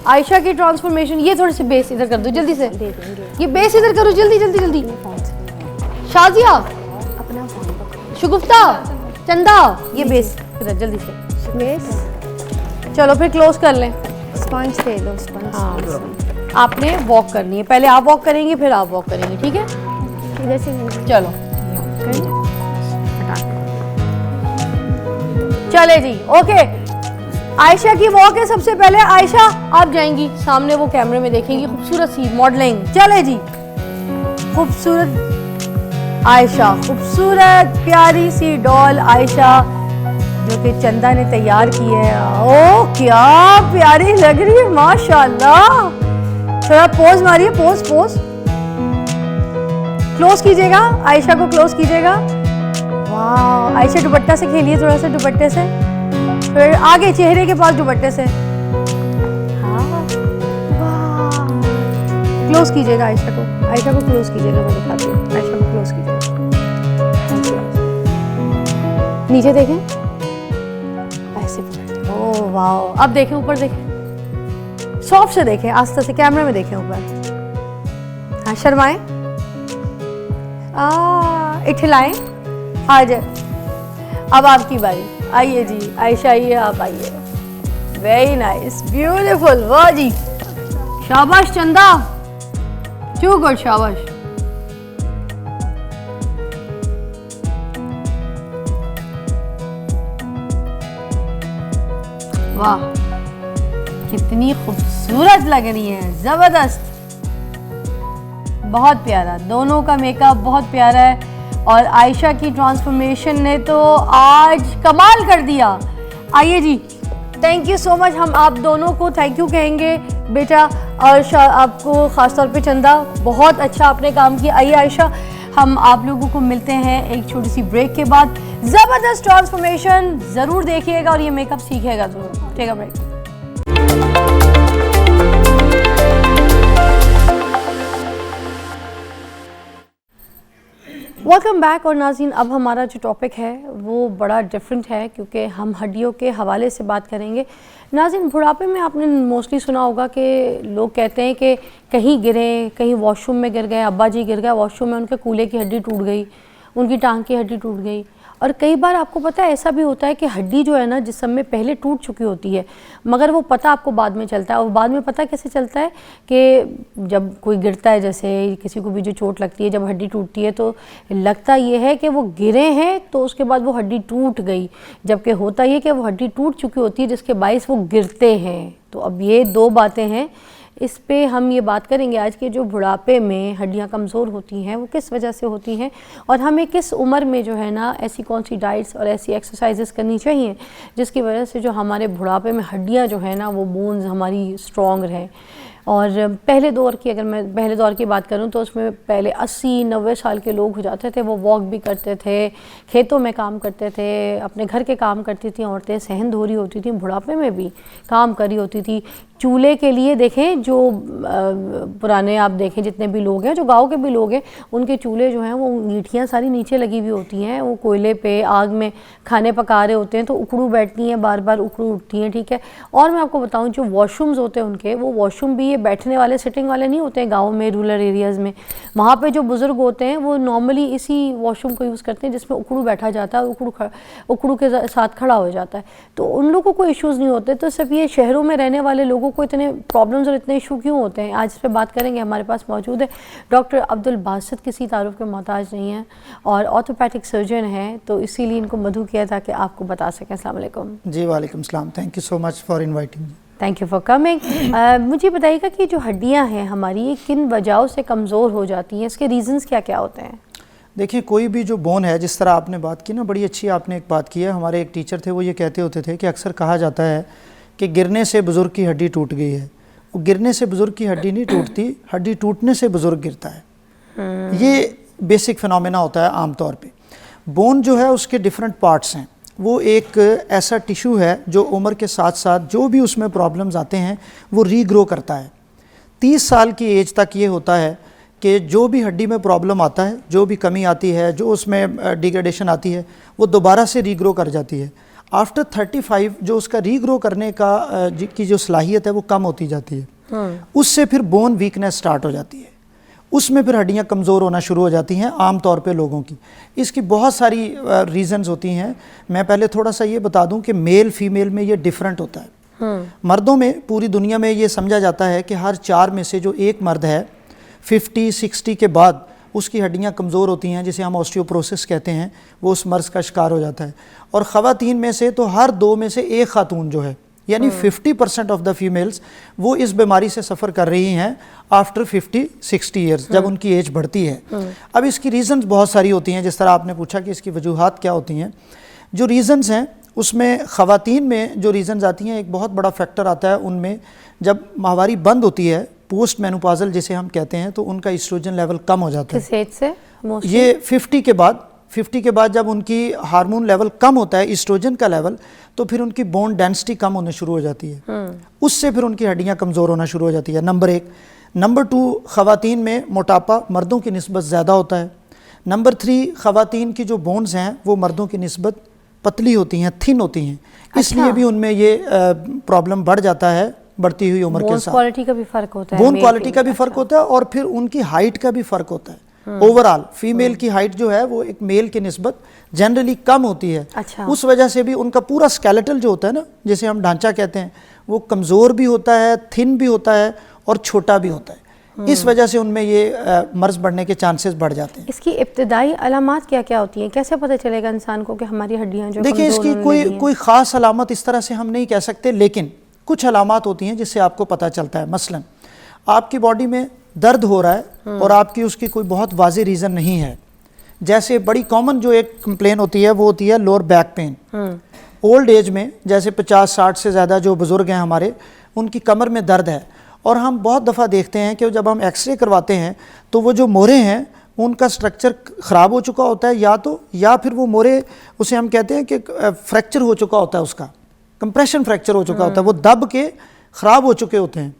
आयशा की ट्रांसफॉर्मेशन, ये थोड़ी सी बेस इधर कर दो जल्दी से। ये बेस इधर करो जल्दी जल्दी जल्दी। शाजिया, अपना फोन शुगुफ्ता, चंदा, ये बेस इधर जल्दी से। बेस। चलो फिर क्लोज कर लें। स्पंज दे दो, स्पंज। हाँ आपने वॉक करनी है, पहले आप वॉक करेंगे फिर आप वॉक करेंगे, ठीक है। इधर से चलो चले जी, ओके। आयशा की वॉक है। सबसे पहले आयशा आप जाएंगी सामने, वो कैमरे में देखेंगी खूबसूरत सी मॉडलिंग। चले जी, खूबसूरत आयशा, खूबसूरत प्यारी सी डॉल आयशा जो कि चंदा ने तैयार की है। ओ क्या प्यारी लग रही है माशाल्लाह। थोड़ा पोज मारिए, पोज पोज। क्लोज कीजिएगा, आयशा को क्लोज कीजिएगा। वाह आयशा दुपट्टा से खेलिए, थोड़ा सा दुपट्टे से, फिर आगे चेहरे के पास दुपट्टे से। हाँ वाह, क्लोज कीजिएगा आयशा को, आयशा को क्लोज कीजिएगा। मैं दिखाती हूँ, आयशा को क्लोज कीजिएगा। नीचे देखें, ऐसे पकड़ते। ओह वाह, अब देखें ऊपर, देखें सॉफ्ट से, देखें आस्ते से, कैमरे में देखें ऊपर। हाँ शर्माएं, इठलाएं। आ जाए, अब आपकी बारी। आइए जी आयशा, आइए आप, आइए। वेरी नाइस, ब्यूटीफुल, वाह जी, शाबाश चंदा, टू गुड, शाबाश। वाह कितनी खूबसूरत लग रही है, जबरदस्त, बहुत प्यारा। दोनों का मेकअप बहुत प्यारा है और आयशा की ट्रांसफॉर्मेशन ने तो आज कमाल कर दिया। आइए जी, थैंक यू सो मच। हम आप दोनों को थैंक यू कहेंगे बेटा, और आपको ख़ास तौर पे चंदा, बहुत अच्छा आपने काम किया। आइए आयशा, हम आप लोगों को मिलते हैं एक छोटी सी ब्रेक के बाद। ज़बरदस्त ट्रांसफॉर्मेशन ज़रूर देखिएगा और ये मेकअप सीखेगा ज़रूर। Take a break. Welcome back. और नाज़रीन, अब हमारा जो टॉपिक है वो बड़ा डिफरेंट है, क्योंकि हम हड्डियों के हवाले से बात करेंगे। नाज़रीन, बुढ़ापे में आपने मोस्टली सुना होगा कि लोग कहते हैं कि कहीं गिरे, कहीं वॉशरूम में गिर गए, अब्बा जी गिर गए वॉशरूम में, उनके कूल्हे की हड्डी टूट गई, उनकी टांग की हड्डी टूट गई। और कई बार आपको पता है ऐसा भी होता है कि हड्डी जो है ना जिस्म में पहले टूट चुकी होती है, मगर वो पता आपको बाद में चलता है। और बाद में पता कैसे चलता है कि जब कोई गिरता है, जैसे किसी को भी जो चोट लगती है, जब हड्डी टूटती है तो लगता ये है कि वो गिरे हैं तो उसके बाद वो हड्डी टूट गई, जबकि होता ये कि वो हड्डी टूट चुकी होती है जिसके बायस वो गिरते हैं। तो अब ये दो बातें हैं, इस पे हम ये बात करेंगे आज के जो बुढ़ापे में हड्डियाँ कमज़ोर होती हैं वो किस वजह से होती हैं, और हमें किस उम्र में जो है ना ऐसी कौन सी डाइट्स और ऐसी एक्सरसाइजेस करनी चाहिए जिसकी वजह से जो हमारे बुढ़ापे में हड्डियाँ जो है ना वो बोन्स हमारी स्ट्रॉन्ग रहें। और पहले दौर की, अगर मैं पहले दौर की बात करूं तो उसमें पहले 80-90 साल के लोग हो जाते थे, वो वॉक भी करते थे, खेतों में काम करते थे, अपने घर के काम करती थी औरतें, सहन धो रही होती थी, बुढ़ापे में भी काम करी होती थी। चूल्हे के लिए देखें जो पुराने आप देखें जितने भी लोग हैं, जो गांव के भी लोग हैं, उनके चूल्हे जो हैं वो ईंटियाँ सारी नीचे लगी हुई होती हैं, वो कोयले पे आग में खाने पका रहे होते हैं, तो उखड़ू बैठती हैं, बार बार उखड़ू उठती हैं, ठीक है। और मैं आपको बताऊं जो वॉशरूम्स होते हैं उनके, वो वॉशरूम भी ये बैठने वाले सिटिंग वाले नहीं होते हैं गाँव में, रूरल एरियाज़ में। वहाँ पर जो बुज़ुर्ग होते हैं वो नॉर्मली इसी वॉशरूम को यूज़ करते हैं जिसमें उखड़ू बैठा जाता है, उखड़ू के साथ खड़ा हो जाता है, तो उन लोगों को इश्यूज़ नहीं होते। तो सिर्फ ये शहरों में रहने वाले लोगों को इतने प्रॉब्लम्स और इतने इशू क्यों होते हैं, आज इस पर बात करेंगे। हमारे पास मौजूद है डॉक्टर अब्दुल बासित, किसी तारुफ के मोहताज नहीं हैं और ऑर्थोपैडिक सर्जन हैं, तो इसीलिए इनको मधु किया था कि आपको बता सकें। अस्सलाम वालेकुम। जी वालेकुम सलाम, thank you so much for inviting. Thank you for coming. मुझे बताइएगा कि जो हड्डियाँ हैं हमारी, ये किन वजहों से कमज़ोर हो जाती हैं, इसके रीज़न्स क्या क्या होते हैं? देखिए, कोई भी जो बोन है, जिस तरह आपने बात की ना, बड़ी अच्छी आपने एक बात की है। हमारे एक टीचर थे, वो ये कहते होते थे कि अक्सर कहा जाता है कि गिरने से बुज़ुर्ग की हड्डी टूट गई है। वो गिरने से बुज़ुर्ग की हड्डी नहीं टूटती, हड्डी टूटने से बुज़ुर्ग गिरता है। ये बेसिक फिनोमेना होता है आम तौर पे। बोन जो है उसके डिफरेंट पार्ट्स हैं। वो एक ऐसा टिश्यू है जो उम्र के साथ साथ जो भी उसमें प्रॉब्लम्स आते हैं वो रीग्रो करता है। 30 साल की एज तक ये होता है कि जो भी हड्डी में प्रॉब्लम आता है, जो भी कमी आती है, जो उसमें डिग्रेडेशन आती है, वो दोबारा से रीग्रो कर जाती है। आफ्टर 35 जो उसका रीग्रो करने का की जो सलाहियत है वो कम होती जाती है। उससे फिर बोन वीकनेस स्टार्ट हो जाती है, उसमें फिर हड्डियाँ कमज़ोर होना शुरू हो जाती हैं आम तौर पे लोगों की। इसकी बहुत सारी रीज़न्स होती हैं। मैं पहले थोड़ा सा ये बता दूं कि मेल फीमेल में ये डिफरेंट होता है। मर्दों में पूरी दुनिया में ये समझा जाता है कि हर 4 में से जो एक मर्द है 50-60 के बाद उसकी हड्डियाँ कमज़ोर होती हैं, जिसे हम ऑस्टियोपोरोसिस कहते हैं, वो उस मर्ज़ का शिकार हो जाता है। और ख़वातीन में से तो हर 2 में से एक खातून जो है, यानी 50% ऑफ द फीमेल्स वो इस बीमारी से सफ़र कर रही हैं आफ्टर 50-60 ईयर्स, जब उनकी एज बढ़ती है। अब इसकी रीज़न्स बहुत सारी होती हैं, जिस तरह आपने पूछा कि इसकी वजूहात क्या होती हैं। जो रीज़न्स हैं उसमें ख़वातीन में जो रीज़न्स आती हैं, एक बहुत बड़ा फैक्टर आता है उनमें, जब माहवारी बंद होती है, पोस्ट मेनोपॉज़ल जिसे हम कहते हैं, तो उनका एस्ट्रोजन लेवल कम हो जाता है। किस एज से? ये 50 के बाद जब उनकी हार्मोन लेवल कम होता है, एस्ट्रोजन का लेवल, तो फिर उनकी बोन डेंसिटी कम होने शुरू हो जाती है। उससे फिर उनकी हड्डियाँ कमज़ोर होना शुरू हो जाती है, नंबर 1। नंबर 2, ख़वातीन में मोटापा मर्दों की निस्बत ज़्यादा होता है। नंबर 3, ख़वातीन की जो बोन्स हैं वो मर्दों की निस्बत पतली होती हैं, थिन होती हैं। इसलिए भी उनमें ये प्रॉब्लम बढ़ जाता है बढ़ती हुई उम्र के साथ। क्वालिटी का भी फ़र्क होता है, बोन क्वालिटी का भी फ़र्क होता है, और फिर उनकी हाइट का भी फ़र्क होता है। ओवरऑल फीमेल की हाइट जो है वो एक मेल की निस्बत जनरली कम होती है। अच्छा। उस वजह से भी उनका पूरा स्केलेटल जो होता है ना, जिसे हम ढांचा कहते हैं, वो कमज़ोर भी होता है, थिन भी होता है और छोटा भी होता है। इस वजह से उनमें ये मर्ज बढ़ने के चांसेस बढ़ जाते हैं। इसकी इब्तदाई अलामात क्या क्या होती हैं? कैसे पता चलेगा इंसान को कि हमारी हड्डियाँ जो देखिए, इसकी कोई ख़ास अलामत इस तरह से हम नहीं कह सकते, लेकिन कुछ अलामात होती हैं जिससे आपको पता चलता है। मसलन आपकी बॉडी में दर्द हो रहा है और आपकी उसकी कोई बहुत वाज़ेह रीज़न नहीं है। जैसे बड़ी कॉमन जो एक कंप्लेन होती है वो होती है lower back pain. Old age में, जैसे 50-60 से ज़्यादा जो बुज़ुर्ग हैं हमारे, उनकी कमर में दर्द है, और हम बहुत दफ़ा देखते हैं कि जब हम एक्सरे करवाते हैं तो वो जो मोरे हैं उनका स्ट्रक्चर ख़राब हो चुका होता है, या फिर वो मोरे, उसे हम कहते हैं कि फ्रैक्चर हो चुका होता है, उसका कंप्रेशन फ्रैक्चर हो चुका होता है, वो दब के ख़राब हो चुके होते हैं।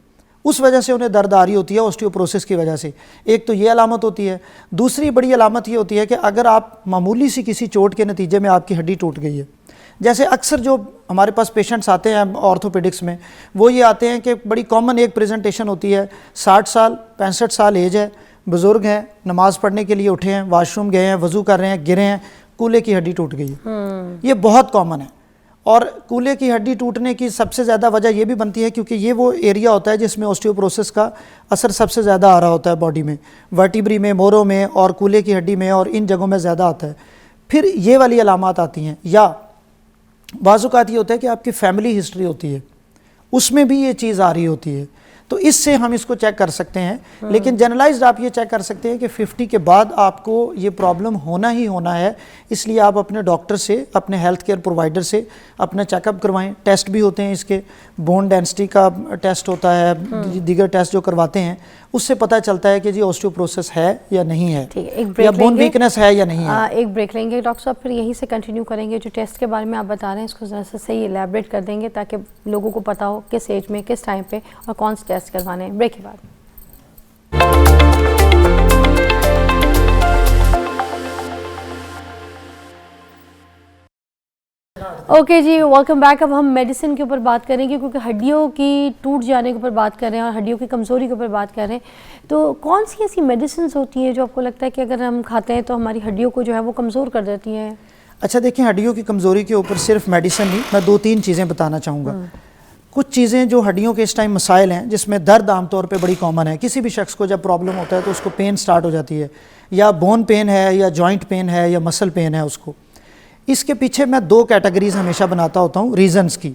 उस वजह से उन्हें दर्द आ रही होती है ऑस्टियोपोरोसिस की वजह से। एक तो ये अलामत होती है। दूसरी बड़ी अलामत ये होती है कि अगर आप मामूली सी किसी चोट के नतीजे में आपकी हड्डी टूट गई है, जैसे अक्सर जो हमारे पास पेशेंट्स आते हैं ऑर्थोपेडिक्स में, वो ये आते हैं कि बड़ी कॉमन एक प्रेजेंटेशन होती है, 60 साल 65 साल एज है, बुज़ुर्ग हैं, नमाज़ पढ़ने के लिए उठे हैं, वाशरूम गए हैं, वज़ू कर रहे हैं, गिरे हैं, कूल्हे की हड्डी टूट गई है। ये बहुत कॉमन है। और कूल्हे की हड्डी टूटने की सबसे ज़्यादा वजह ये भी बनती है क्योंकि ये वो एरिया होता है जिसमें ऑस्टियोपोरोसिस का असर सबसे ज़्यादा आ रहा होता है बॉडी में, वर्टिब्री में, मोरों में और कूल्हे की हड्डी में, और इन जगहों में ज़्यादा आता है। फिर ये वाली अलामात आती हैं, या बाज़ औक़ात ये होता है कि आपकी फैमिली हिस्ट्री होती है, उसमें भी ये चीज़ आ रही होती है। तो इससे हम इसको चेक कर सकते हैं। लेकिन जनरलाइज्ड आप ये चेक कर सकते हैं कि 50 के बाद आपको ये प्रॉब्लम होना ही होना है, इसलिए आप अपने डॉक्टर से, अपने हेल्थ केयर प्रोवाइडर से अपना चेकअप करवाएं। टेस्ट भी होते हैं इसके, बोन डेंसिटी का टेस्ट होता है, दीगर टेस्ट जो करवाते हैं उससे पता चलता है कि जी ऑस्टियोपोरोसिस है या नहीं है, ठीक है, एक ब्रेक या बोन लेंगे। वीकनेस है या नहीं है। एक ब्रेक लेंगे डॉक्टर साहब, फिर यहीं से कंटिन्यू करेंगे। जो टेस्ट के बारे में आप बता रहे हैं इसको ज़रा सा सही एलैबोरेट कर देंगे ताकि लोगों को पता हो किस एज में, किस टाइम पे और कौन से टेस्ट करवाने हैं। ब्रेक के बाद ओके जी, वेलकम बैक। अब हम मेडिसिन के ऊपर बात करेंगे क्योंकि हड्डियों की टूट जाने के ऊपर बात कर रहे हैं और हड्डियों की कमज़ोरी के ऊपर बात कर रहे हैं। तो कौन सी ऐसी मेडिसिन होती हैं जो आपको लगता है कि अगर हम खाते हैं तो हमारी हड्डियों को जो है वो कमज़ोर कर देती हैं? अच्छा देखिए, हड्डियों की कमज़ोरी के ऊपर सिर्फ मेडिसिन नहीं, मैं 2-3 चीज़ें बताना चाहूँगा। कुछ चीज़ें जो हड्डियों के इस टाइम मसाइल हैं, जिसमें दर्द आमतौर पे बड़ी कॉमन है। किसी भी शख्स को जब प्रॉब्लम होता है तो उसको पेन स्टार्ट हो जाती है, या बोन पेन है, या जॉइंट पेन है, या मसल पेन है उसको। इसके पीछे मैं 2 कैटेगरीज हमेशा बनाता होता हूँ रीज़न्स की।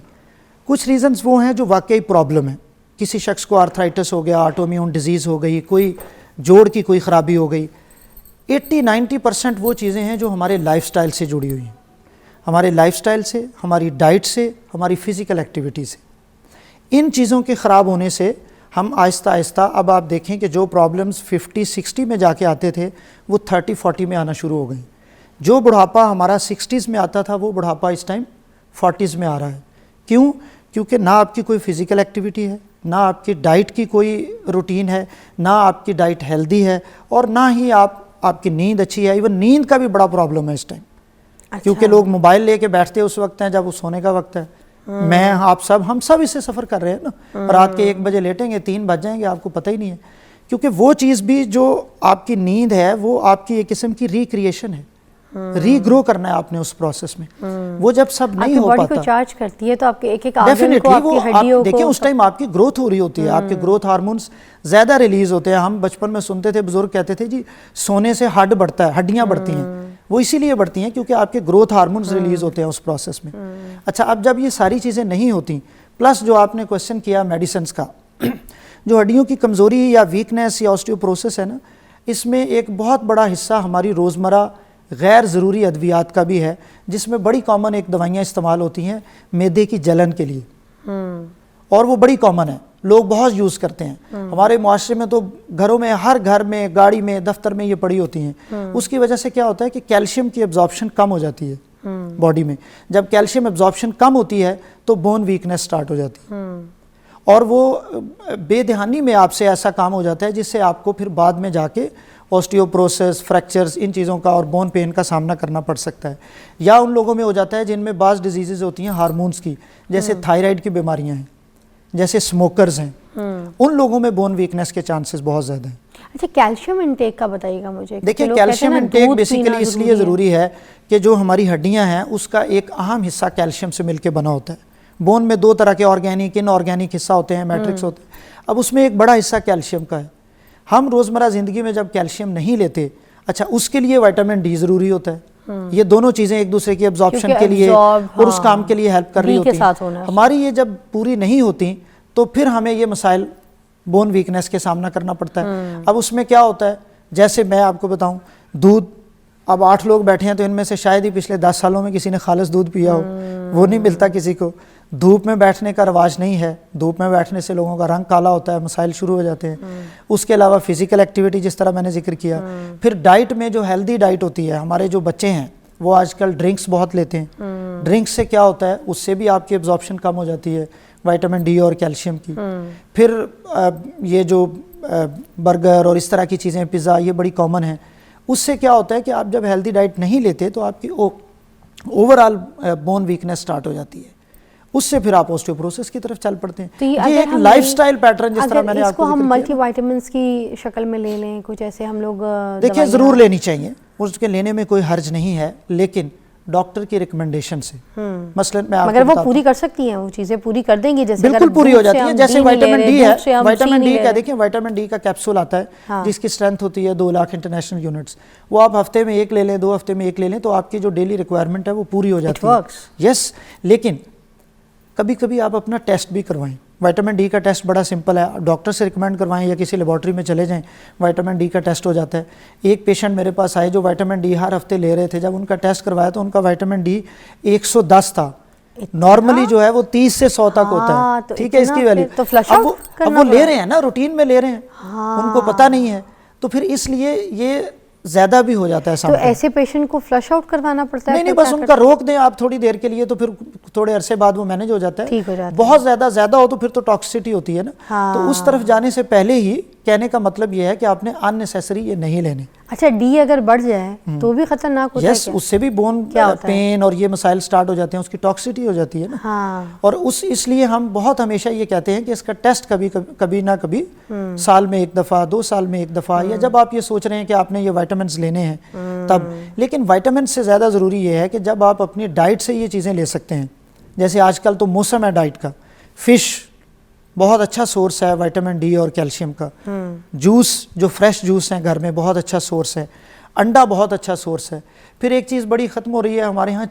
कुछ रीज़न्स वो हैं जो वाकई प्रॉब्लम है, किसी शख्स को आर्थराइटिस हो गया, ऑटोइम्यून डिजीज़ हो गई, कोई जोड़ की कोई ख़राबी हो गई। 80-90% वो चीज़ें हैं जो हमारे लाइफस्टाइल से जुड़ी हुई हैं, हमारे लाइफस्टाइल से, हमारी डाइट से, हमारी फ़िज़िकल एक्टिविटी से। इन चीज़ों के ख़राब होने से हम आहिस्ता आहिस्ता, अब आप देखें कि जो प्रॉब्लम्स 50-60 में जाके आते थे वो 30-40 में आना शुरू हो गई। जो बुढ़ापा हमारा 60s में आता था वो बुढ़ापा इस टाइम 40s में आ रहा है। क्यों? क्योंकि ना आपकी कोई फ़िज़िकल एक्टिविटी है, ना आपकी डाइट की कोई रूटीन है, ना आपकी डाइट हेल्दी है, और ना ही आपकी नींद अच्छी है। इवन नींद का भी बड़ा प्रॉब्लम है इस टाइम। अच्छा। क्योंकि लोग मोबाइल लेके बैठते हैं उस वक्त हैं जब वो सोने का वक्त है। मैं, आप सब, हम सब इससे सफ़र कर रहे हैं ना। रात के 1 बजे लेटेंगे, 3 बज जाएंगे, आपको पता ही नहीं है। क्योंकि वो चीज़ भी जो आपकी नींद है वो आपकी एक किस्म की रिक्रिएशन है, रीग्रो करना है आपने उस प्रोसेस में। वो जब सब नहीं हो बॉडी पाता, को चार्ज करती है तो आपके एक आर्गन को, डेफिनेटली आपकी वो हड्डियों आप देखिए को, उस टाइम आपकी ग्रोथ हो रही होती है, आपके ग्रोथ हार्मोन्स ज़्यादा रिलीज होते हैं। हम बचपन में सुनते थे, बुजुर्ग कहते थे जी सोने से हड्ड बढ़ता है, हड्डियाँ बढ़ती हैं। वो इसीलिए बढ़ती हैं क्योंकि आपके ग्रोथ हार्मोन्स रिलीज होते हैं उस प्रोसेस में। अच्छा, अब जब ये सारी चीज़ें नहीं होती, प्लस जो आपने क्वेश्चन किया मेडिसिन का, जो हड्डियों की कमज़ोरी या वीकनेस या ऑस्टियोपोरोसिस है ना, इसमें एक बहुत बड़ा हिस्सा हमारी रोज़मर्रा गैर ज़रूरी अद्वियात का भी है, जिसमें बड़ी कॉमन एक दवाइयाँ इस्तेमाल होती हैं मैदे की जलन के लिए, और वो बड़ी कॉमन है, लोग बहुत यूज़ करते हैं। हमारे मुआशरे में तो घरों में, हर घर में, गाड़ी में, दफ्तर में ये पड़ी होती हैं। उसकी वजह से क्या होता है कि कैल्शियम की एब्जॉर्प्शन कम हो जाती है बॉडी में। जब कैल्शियम एब्जॉर्प्शन कम होती है तो बोन वीकनेस स्टार्ट हो जाती है, और वो बेध्यानी में आपसे ऐसा काम हो जाता है जिससे आपको फिर बाद में जाके ऑस्टियोपोरोसिस, फ्रैक्चर्स, इन चीज़ों का और बोन पेन का सामना करना पड़ सकता है। या उन लोगों में हो जाता है जिनमें बाज़ डिजीज़ होती हैं हार्मोन्स की, जैसे थायराइड की बीमारियां हैं, जैसे स्मोकर्स हैं, उन लोगों में बोन वीकनेस के चांसेस बहुत ज़्यादा हैं। अच्छा, कैल्शियम इंटेक का बताइएगा मुझे। देखिए, लोग कहते हैं कैल्शियम ना, इंटेक दूध बेसिकली पीना इसलिए ज़रूरी है कि जो हमारी हड्डियां हैं उसका एक अहम हिस्सा कैल्शियम से मिलकर बना होता है। बोन में 2 तरह के ऑर्गेनिक, इनऑर्गेनिक हिस्सा होते हैं, मैट्रिक्स होते हैं। अब उसमें एक बड़ा हिस्सा कैल्शियम का है। हम रोज़मर्रा ज़िंदगी में जब कैल्शियम नहीं लेते, अच्छा, उसके लिए विटामिन डी ज़रूरी होता है। ये दोनों चीज़ें एक दूसरे की एब्जॉर्प्शन के लिए और उस काम के लिए हेल्प कर रही होती हैं। हमारी ये जब पूरी नहीं होती तो फिर हमें ये मसाइल, बोन वीकनेस के सामना करना पड़ता है। अब उसमें क्या होता है, जैसे मैं आपको बताऊं, दूध, अब 8 लोग बैठे हैं तो इनमें से शायद ही पिछले 10 सालों में किसी ने खालिस दूध पिया हो, वो नहीं मिलता किसी को। धूप में बैठने का रवाज नहीं है, धूप में बैठने से लोगों का रंग काला होता है, मसाइल शुरू हो जाते हैं। उसके अलावा फिजिकल एक्टिविटी, जिस तरह मैंने जिक्र किया। फिर डाइट में जो हेल्दी डाइट होती है, हमारे जो बच्चे हैं वो आजकल ड्रिंक्स बहुत लेते हैं। ड्रिंक्स से क्या होता है, उससे भी आपकी एब्जॉर्प्शन कम हो जाती है विटामिन डी और कैल्शियम की। फिर ये जो बर्गर और इस तरह की चीज़ें, पिज़्ज़ा, ये बड़ी कॉमन है। उससे क्या होता है कि आप जब हेल्दी डाइट नहीं लेते तो आपकी ओवरऑल बोन वीकनेस स्टार्ट हो जाती है। उससे फिर आप ऑस्टियोपोरोसिस की तरफ चल पड़ते हैं। तो ये एक लाइफस्टाइल पैटर्न, जिस तरह मैंने आपको हम मल्टीविटामिन्स की शक्ल में ले लें, कुछ ऐसे हम लोग देखिए ज़रूर लेनी चाहिए, उसके लेने में कोई हर्ज नहीं है, लेकिन डॉक्टर की रिकमेंडेशन से। मसलन मैं आपको मगर वो पूरी कर सकती हैं, वो चीज़ें पूरी कर देंगी, जैसे बिल्कुल पूरी हो जाती है। जैसे विटामिन डी है, विटामिन डी का देखिए, विटामिन डी का कैप्सूल आता है जिसकी स्ट्रेंथ होती है 2 लाख इंटरनेशनल यूनिट्स। वो आप हफ्ते में 1 ले लें, 2 हफ्ते में 1 ले लें, तो आपकी जो डेली रिक्वायरमेंट है वो पूरी हो जाती है। यस, लेकिन कभी कभी आप अपना टेस्ट भी करवाएं। विटामिन डी का टेस्ट बड़ा सिंपल है, डॉक्टर से रिकमेंड करवाएं या किसी लेबॉर्ट्री में चले जाएं, विटामिन डी का टेस्ट हो जाता है। एक पेशेंट मेरे पास आए जो विटामिन डी हर हफ्ते ले रहे थे, जब उनका टेस्ट करवाया तो उनका विटामिन डी 110 था। नॉर्मली जो है वो 30 से 100 तक होता है, तो ठीक है इसकी वैल्यू। तो फ्लश अब आउट वो ले रहे हैं ना, रूटीन में ले रहे हैं, उनको पता नहीं है, तो फिर इसलिए ये ज़्यादा भी हो जाता है तो सामने। ऐसे पेशेंट को फ्लश आउट करवाना पड़ता है? नहीं, फिर बस क्या उनका रोक दें आप थोड़ी देर के लिए, तो फिर थोड़े अरसे बाद वो मैनेज हो जाता है। ठीक हो जाता है। बहुत ज़्यादा हो तो फिर तो टॉक्सिसिटी होती है ना। हाँ। तो उस तरफ जाने से पहले ही कहने का मतलब ये है कि आपने अननेसेसरी ये नहीं लेने। अच्छा, डी अगर बढ़ जाए तो भी खतरनाक होता है यस, क्या? उससे भी बोन क्या होता है? पेन और ये मसाइल स्टार्ट हो जाते हैं, उसकी टॉक्सिसिटी हो जाती है ना। हाँ। और इसलिए हम बहुत हमेशा ये कहते हैं कि इसका टेस्ट कभी ना कभी साल में एक दफ़ा, 2 साल में एक दफ़ा, या जब आप ये सोच रहे हैं कि आपने ये विटामिन्स लेने हैं तब। लेकिन विटामिन से ज़्यादा ज़रूरी ये है कि जब आप अपनी डाइट से ये चीज़ें ले सकते हैं, जैसे आजकल तो मौसम है डाइट का, फ़िश बहुत अच्छा सोर्स है विटामिन डी और कैल्शियम का, जूस जो फ्रेश जूस हैं घर में बहुत अच्छा सोर्स है, अंडा बहुत अच्छा सोर्स है। फिर एक चीज़ बड़ी ख़त्म हो रही है हमारे यहाँ,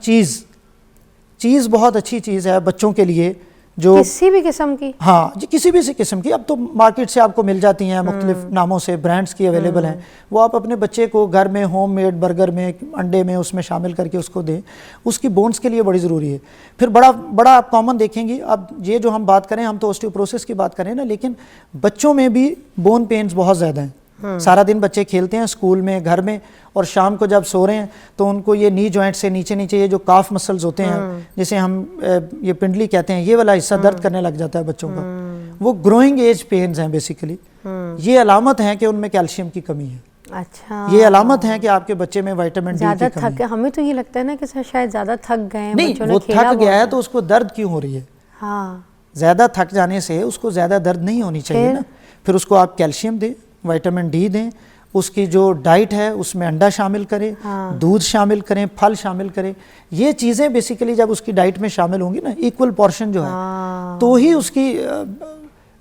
चीज़ बहुत अच्छी चीज़ है बच्चों के लिए, जो किसी भी किस्म की? हाँ जी, किसी भी किस्म की। अब तो मार्केट से आपको मिल जाती हैं, मुख्तलिफ नामों से ब्रांड्स की अवेलेबल हैं। वो आप अपने बच्चे को घर में होममेड बर्गर में, अंडे में, उसमें शामिल करके उसको दें, उसकी बोन्स के लिए बड़ी ज़रूरी है। फिर बड़ा आप कॉमन देखेंगे, अब ये जो हम बात करें, हम तो ऑस्टियोपोरोसिस की बात करें ना, लेकिन बच्चों में भी बोन पेन्स बहुत ज़्यादा हैं। सारा दिन बच्चे खेलते हैं स्कूल में, घर में, और शाम को जब सो रहे हैं तो उनको ये नी जॉइंट से नीचे ये जो काफ मसल्स होते हैं, जिसे हम ये पिंडली कहते हैं, ये वाला हिस्सा दर्द करने लग जाता है बच्चों का। वो ग्रोइंग एज पेन्स हैं बेसिकली। ये अलामत है कि उनमें कैल्शियम की कमी है। अच्छा, ये अलामत है कि आपके बच्चे में विटामिन डी ज़्यादा की कमी थक, हमें तो ये लगता है ना कि शायद ज़्यादा थक गए हैं, नहीं, बच्चों ने वो खेला थक गया बहुत है तो उसको दर्द क्यों हो रही है? हाँ। ज़्यादा थक जाने से उसको ज़्यादा दर्द नहीं होनी चाहिए ना। फिर उसको आप कैल्शियम दें, विटामिन डी दें, उसकी जो डाइट है उसमें अंडा शामिल करें, दूध शामिल करें, फल शामिल करें। ये चीज़ें बेसिकली जब उसकी डाइट में शामिल होंगी ना, इक्वल पोर्शन जो है, तो ही उसकी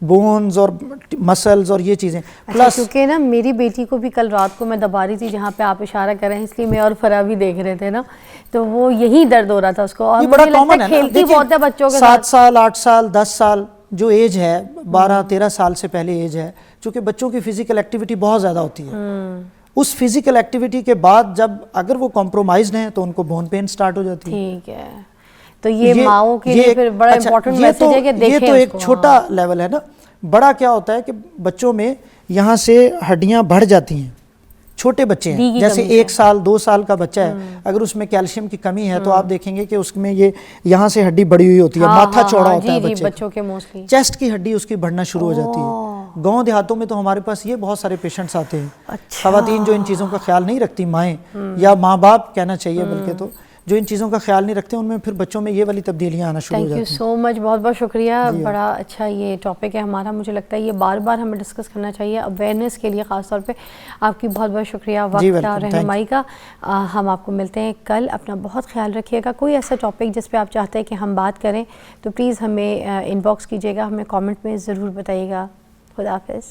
बोन्स और मसल्स और ये चीज़ें। प्लस क्योंकि ना मेरी बेटी को भी कल रात को मैं दबा रही थी जहाँ पे आप इशारा कर रहे हैं, इसलिए मैं और फरा भी देख रहे थे ना, तो वो यही दर्द हो रहा था उसको। और ये बड़ा मुझे लगता कॉमन है ना, खेलती बहुत है बच्चों के 7 साल 8 साल 10 साल जो एज है, 12-13 साल से पहले एज है, चूँकि बच्चों की फिजिकल एक्टिविटी बहुत ज़्यादा होती है। उस फिजिकल एक्टिविटी के बाद जब अगर वो कॉम्प्रोमाइज्ड हैं तो उनको बोन पेन स्टार्ट हो जाती है। ठीक है, तो ये माओ के लिए फिर बड़ा इंपॉर्टेंट मैसेज है कि देखें ये तो एक छोटा लेवल है ना। बड़ा क्या होता है कि बच्चों में यहाँ से हड्डियाँ बढ़ जाती हैं, छोटे बच्चे हैं, जैसे 1 साल 2 साल का बच्चा है, अगर उसमें कैल्शियम की कमी है तो आप देखेंगे कि उसमें ये यहाँ से हड्डी बढ़ी हुई होती है, माथा चौड़ा होता है बच्चों के मोस्टली, चेस्ट की हड्डी उसकी बढ़ना शुरू हो जाती है। गांव देहातों में तो हमारे पास ये बहुत सारे पेशेंट्स आते हैं। अच्छा। खवातीन जो इन चीज़ों का ख्याल नहीं रखती, माएँ या माँ बाप कहना चाहिए बल्कि, तो जो इन चीज़ों का ख्याल नहीं रखते उनमें फिर बच्चों में ये वाली तब्दीलियाँ आना शुरू हो जाती हैं। थैंक यू सो मच, बहुत बहुत शुक्रिया। बड़ा अच्छा ये टॉपिक है हमारा, मुझे लगता है ये बार बार हमें डिस्कस करना चाहिए अवेयरनेस के लिए, ख़ास तौर पे आपकी बहुत बहुत शुक्रिया वक्त और रहनुमाई का। हम आपको मिलते हैं कल, अपना बहुत ख्याल रखिएगा। कोई ऐसा टॉपिक जिस पे आप चाहते हैं कि हम बात करें तो प्लीज़ हमें इनबॉक्स कीजिएगा, हमें कॉमेंट में ज़रूर बताइएगा। खुदा हाफिज़।